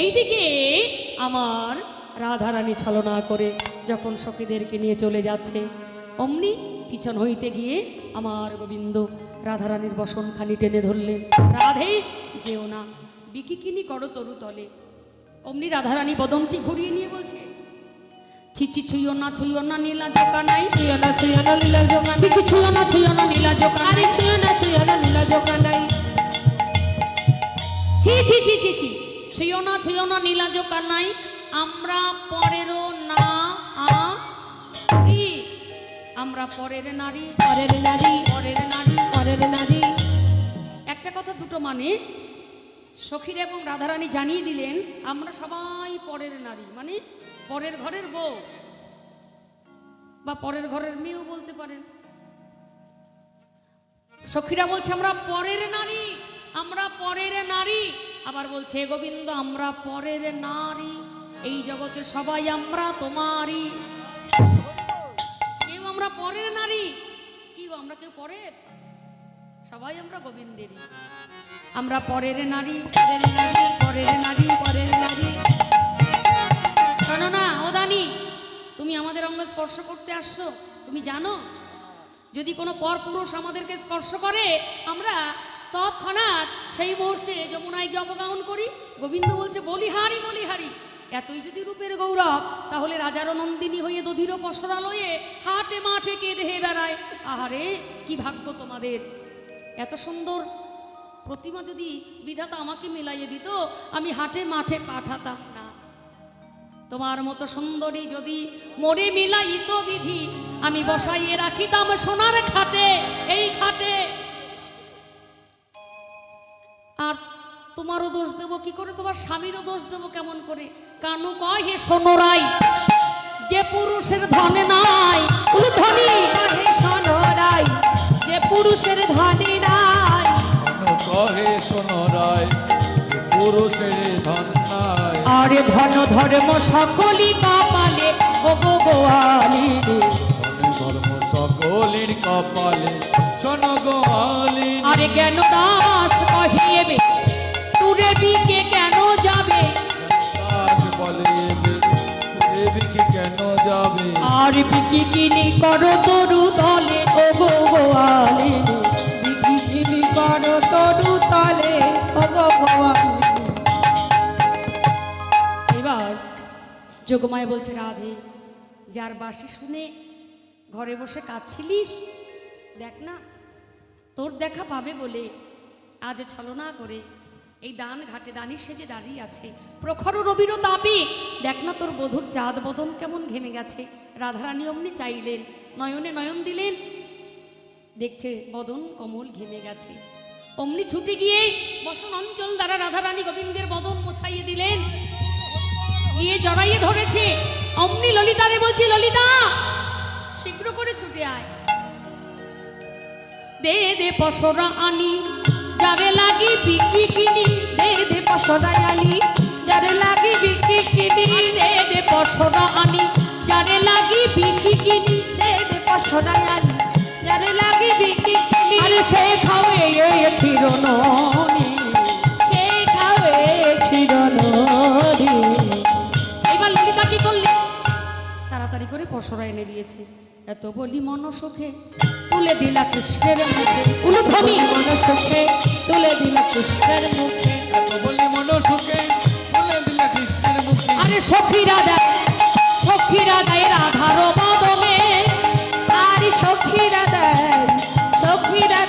এইদিকে আমার রাধারানী ছলনা করে যখন সখীদেরকে নিয়ে চলে যাচ্ছে, অমনি পিছন হইতে গিয়ে আমার গোবিন্দ রাধারানীর বসনখানি টেনে ধরলেন। রাধে যেও না, বিকিকিনি করো তরু তলে। অমনি রাধারানী বদনটি ঘুরিয়ে নিয়ে বলছে, চিচি ছুঁয়ো না নীলা জোকা নাই, ছুঁয়ো না লীলা জোকা, চিচি ছুঁয়ো না নীলা জোকা, আরে ছুঁয়ো না লীলা জোকা নাই। ছি ছি ছি ছি ছি, ছুঁয়ো না নীলা জোকা নাই। আমরা পরেরও না কি, আমরা পরের নারী, পরের নারী, পরের নারী, পরের নারী। একটা কথা দুটো মানে। সখীরা এবং রাধারানী জানিয়ে দিলেন আমরা সবাই পরের নারী, মানে পরের ঘরের বউ বা পরের ঘরের মেয়েও বলতে পারেন। সখীরা বলছে আমরা পরের নারী, আমরা পরের নারী। আবার বলছে গোবিন্দ আমরা পরের নারী, এই জগতে সবাই আমরা তোমারই। কেউ আমরা পরের নারী, কি গো আমরা কেউ পরের? সবাই আমরা গোবিন্দেরই। আমরা পরের নারী, পরের নারী, পরের নারী, পরের নারী। শোনো না ও দানি, তুমি আমাদের অঙ্গ স্পর্শ করতে আসছো, তুমি জানো যদি কোনো পরপুরুষ আমাদেরকে স্পর্শ করে আমরা তৎক্ষণাৎ সেই মুহূর্তে যমুনায় গিয়ে অবগাহন করি। গোবিন্দ বলছে বলিহারি বলিহারি। এতই যদি রূপের গৌরব, তাহলে রাজার নন্দিনী হয়ে দধির পসরা লয়ে হাটে মাঠে কে দেহে বেড়ায়। আহারে কি ভাগ্য তোমাদের! এত সুন্দর প্রতিমা যদি বিধাতা আমাকে মিলাইয়ে দিত, আমি হাটে মাঠে পাঠাতাম না। তোমার মতো সুন্দরী যদি মোরে মিলাইত বিধি, আমি বসাইয়ে রাখিতাম সোনার খাটে, এই খাটে। আর তোমারও দোষ দেব কি করে, তোমার স্বামীরও দোষ দেব কেমন করে? কানু কয় হে সোনরাই, যে পুরুষের ধনে নাই ধনী, হে সোনরাই, যে যে পুরুষের ধনী নাই কেন কহে শোনো রায় যে পুরুষের ধন নাই আরে ধন ধর্ম সকলই কপালে ও গো গোয়ালি ধর্ম সকলের কপালে শোনো গোয়ালি আরে জ্ঞান দাস কহিয়েবে তুরে বিকে কেন যাবে দাস বলে দেবীকে কেন যাবে আর বিকি কিনি করো তরু তলে ও গো গোয়ালি বিকি কিনি করো তরু তলে ও গো গোয়ালি। এবার যোগমায় বলছে, রাধে যার বাঁশি শুনে ঘরে বসে কাঁদছিলিস, দেখ না তোর দেখা পাবে বলে আজ ছলনা করে এই দান ঘাটে দানি সেজে দাঁড়িয়ে আছে। প্রখর রবিরও তাপে দেখ না তোর বধূর চাঁদ বদন কেমন ঘেমে গেছে। রাধারানী অমনি চাইলেন, নয়নে নয়ন দিলেন, দেখছে বদন কমল ঘেমে গেছে। অমনি ছুটে গিয়ে বসন অঞ্চল দ্বারা রাধারানী গোবিন্দের বদন মোছাইয়ে দিলেন, গিয়ে জড়াইয়ে ধরেছে। অমনি ললিতারে বলছে, ললিতা শীঘ্র করে ছুটে আয়, দে দে পসরা আনি যারে লাগি বিকি কিনি, দে দে পসরা আনি যারে লাগি বিকি কিনি, দে দে পসরা আনি যারে লাগি বিকি কিনি, দে দে পসরা আনি যারে লাগি বিকি কিনি। আরে সে খাওয়ে ক্ষীরননি সে খাবে ক্ষীরননি। এবার ললিতা কি করলে, তাড়াতাড়ি করে পসরা এনে দিয়েছে। এত বলি মন সুখে তুলে দিলা কৃষ্ণের মুখে, উলুধ্বনি মন সুখে তুলে দিল কৃষ্ণের মুখে। এত বলি মন সুখে বলে দিলে কৃষ্ণের মুখে আরে সখীরা দেয় রাধার বদনে, আর সখীরা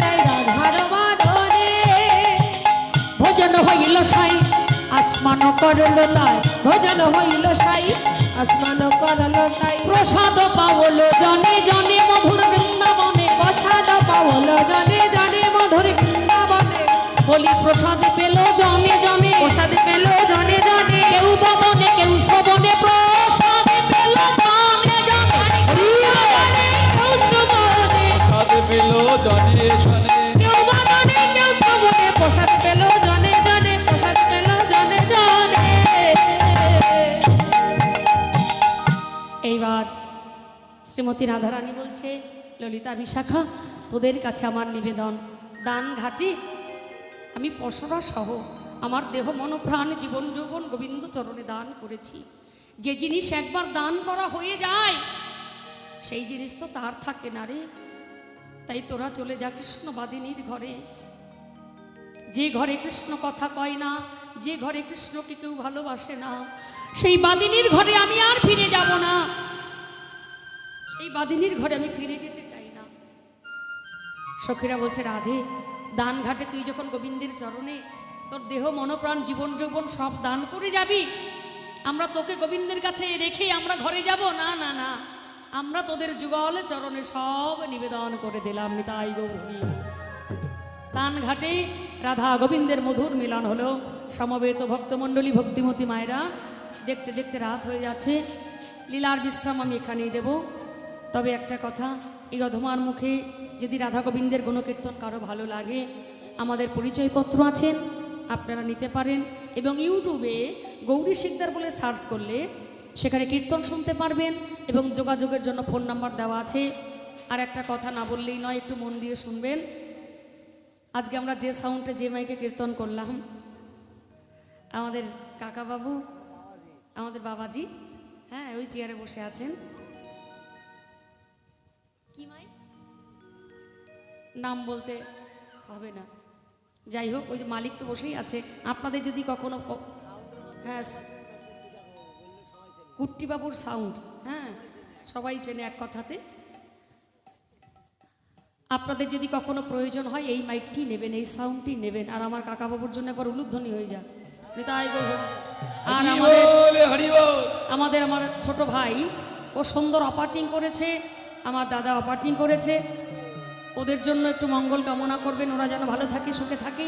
দেয় রাধার মাধরে। ভোজন হইল সাই আসমান করল তাই, ভোজন হইল সাই আসমান করল তাই, প্রসাদ পাওল জনে জনে মধুর বৃন্দাবনে, প্রসাদ পাওল জনে জনে মধুর বৃন্দাবনে। বলি প্রসাদ পেল জনে জনে, প্রসাদ পেল জনে জনে, কেউ বদনে কেউ শ্রবণে, প্রসাদ পেল জনে জনে, কেউ শ্রবণে, সাদ পেল জনে জনে কেউ বদনে কেউ শ্রবণে, প্রসাদ পেল জনে জনে, প্রসাদ পেল জনে জনে। এইবার শ্রীমতী রাধারানী বলছে, ললিতা বিশাখা তোদের কাছে আমার নিবেদন, দান ঘাটে আমি পসরা সহ আমার দেহ মনপ্রাণ জীবন যৌবন গোবিন্দ চরণে দান করেছি। যে জিনিস একবার দান করা হয়ে যায় সেই জিনিস তো তার থাকে না রে। তাই তোরা চলে যা কৃষ্ণবাদিনীর ঘরে, যে ঘরে কৃষ্ণ কথা কয় না, যে ঘরে কৃষ্ণকে কেউ ভালোবাসে না, সেই বাদিনীর ঘরে আমি আর ফিরে যাব না, সেই বাদিনীর ঘরে আমি ফিরে যেতে চাই না। সখীরা বলছে, রাধে দান ঘাটে তুই যখন গোবিন্দের চরণে তোর দেহ মনপ্রাণ জীবন যৌবন সব দান করে যাবি, আমরা তোকে গোবিন্দের কাছে রেখে আমরা ঘরে যাব না, না না, আমরা তোদের যুগল চরণে সব নিবেদন করে দিলাম। নিতাই গৌরী। দান ঘাটে রাধা গোবিন্দের মধুর মিলন হলো। সমবেত ভক্তমণ্ডলী ভক্তিমতী মায়েরা, দেখতে দেখতে রাত হয়ে যাচ্ছে, লীলার বিশ্রাম আমি এখানেই দেব। তবে একটা কথা, এই অধমার মুখে যদি রাধা গোবিন্দের গুণকীর্তন কারো ভালো লাগে, আমাদের পরিচয়পত্র আছেন, আপনারা নিতে পারেন। এবং ইউটিউবে গৌরী শিকদার বলে সার্চ করলে সেখানে কীর্তন শুনতে পারবেন এবং যোগাযোগের জন্য ফোন নাম্বার দেওয়া আছে। আর একটা কথা না বললেই নয়, একটু মন দিয়ে শুনবেন। আজকে আমরা যে সাউন্ডে যে মাইকে কীর্তন করলাম, আমাদের কাকাবাবু, আমাদের বাবাজি, হ্যাঁ ওই চেয়ারে বসে আছেন। কি মাইক নাম বলতে হবে না, যাই হোক ওই যে মালিক তো বসেই আছে। আপনাদের যদি কখনো হ্যাঁ কুট্টিবাবুর সাউন্ড, হ্যাঁ সবাই চেনে এক কথাতে। আপনাদের যদি কখনো প্রয়োজন হয় এই মাইকটি নেবেন, এই সাউন্ডটি নেবেন। আর আমার কাকাবাবুর জন্য একবার উলুধ্বনি হয়ে যায়। আর আমার ছোট ভাই ও সুন্দর অপারেটিং করেছে, আমার দাদা অপারেটিং করেছে, ওদের জন্য একটু মঙ্গল কামনা করবেন, ওরা যেন ভালো থাকে, সুখে থাকে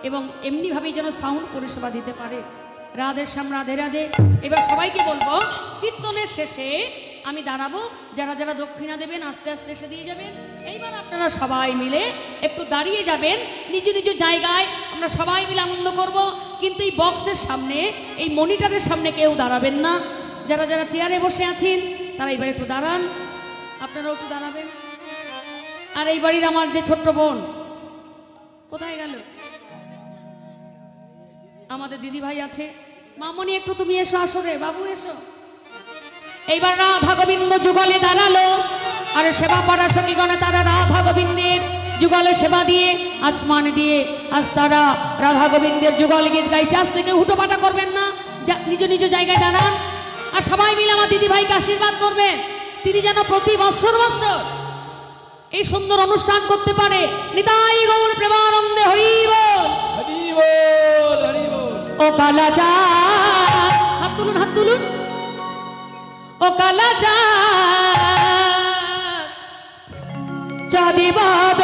এবং এমনিভাবেই যেন সাউন্ড পরিষেবা দিতে পারে। রাধে শ্যাম, রাধে রাধে। এবার সবাইকে বলবো, কীর্তনের শেষে আমি দাঁড়াবো, যারা যারা দক্ষিণা দেবেন আস্তে আস্তে এসে দিয়ে যাবেন। এইবার আপনারা সবাই মিলে একটু দাঁড়িয়ে যাবেন নিজ নিজ জায়গায়, আমরা সবাই মিলে আনন্দ করব। কিন্তু এই বক্সের সামনে, এই মনিটরের সামনে কেউ দাঁড়াবেন না। যারা যারা চেয়ারে বসে আছেন তারা এবার একটু দাঁড়ান, আপনারাও একটু দাঁড়াবেন। আর এই বাড়ির আমার যে ছোট্ট বোন কোথায় গেল, আমাদের দিদি ভাই আছে, মামনি একটু তুমি এসো, আসো রে বাবু এসো। এইবার রাধা গোবিন্দ যুগলে দাঁড়ালো, আর সেবা পাড়া সখীগণে তারা রাধা গোবিন্দের যুগলে সেবা দিয়ে আসমান দিয়ে আজ তারা রাধা গোবিন্দের যুগল গীত গাইছে। আজ থেকে হুটোপাটা করবেন না, নিজ নিজ জায়গায় দাঁড়ান আর সবাই মিলে আমার দিদি ভাইকে আশীর্বাদ করবেন। তিনি যেন প্রতি বৎসর বৎসর এই সুন্দর অনুষ্ঠান করতে পারে। নিতাই গৌর প্রেমানন্দে হরি বল। হরি বল, হরি বল। ও কালাচা, হাত তুলুন, হাত তুলুন। ও কালাচা চাঁদি বাদ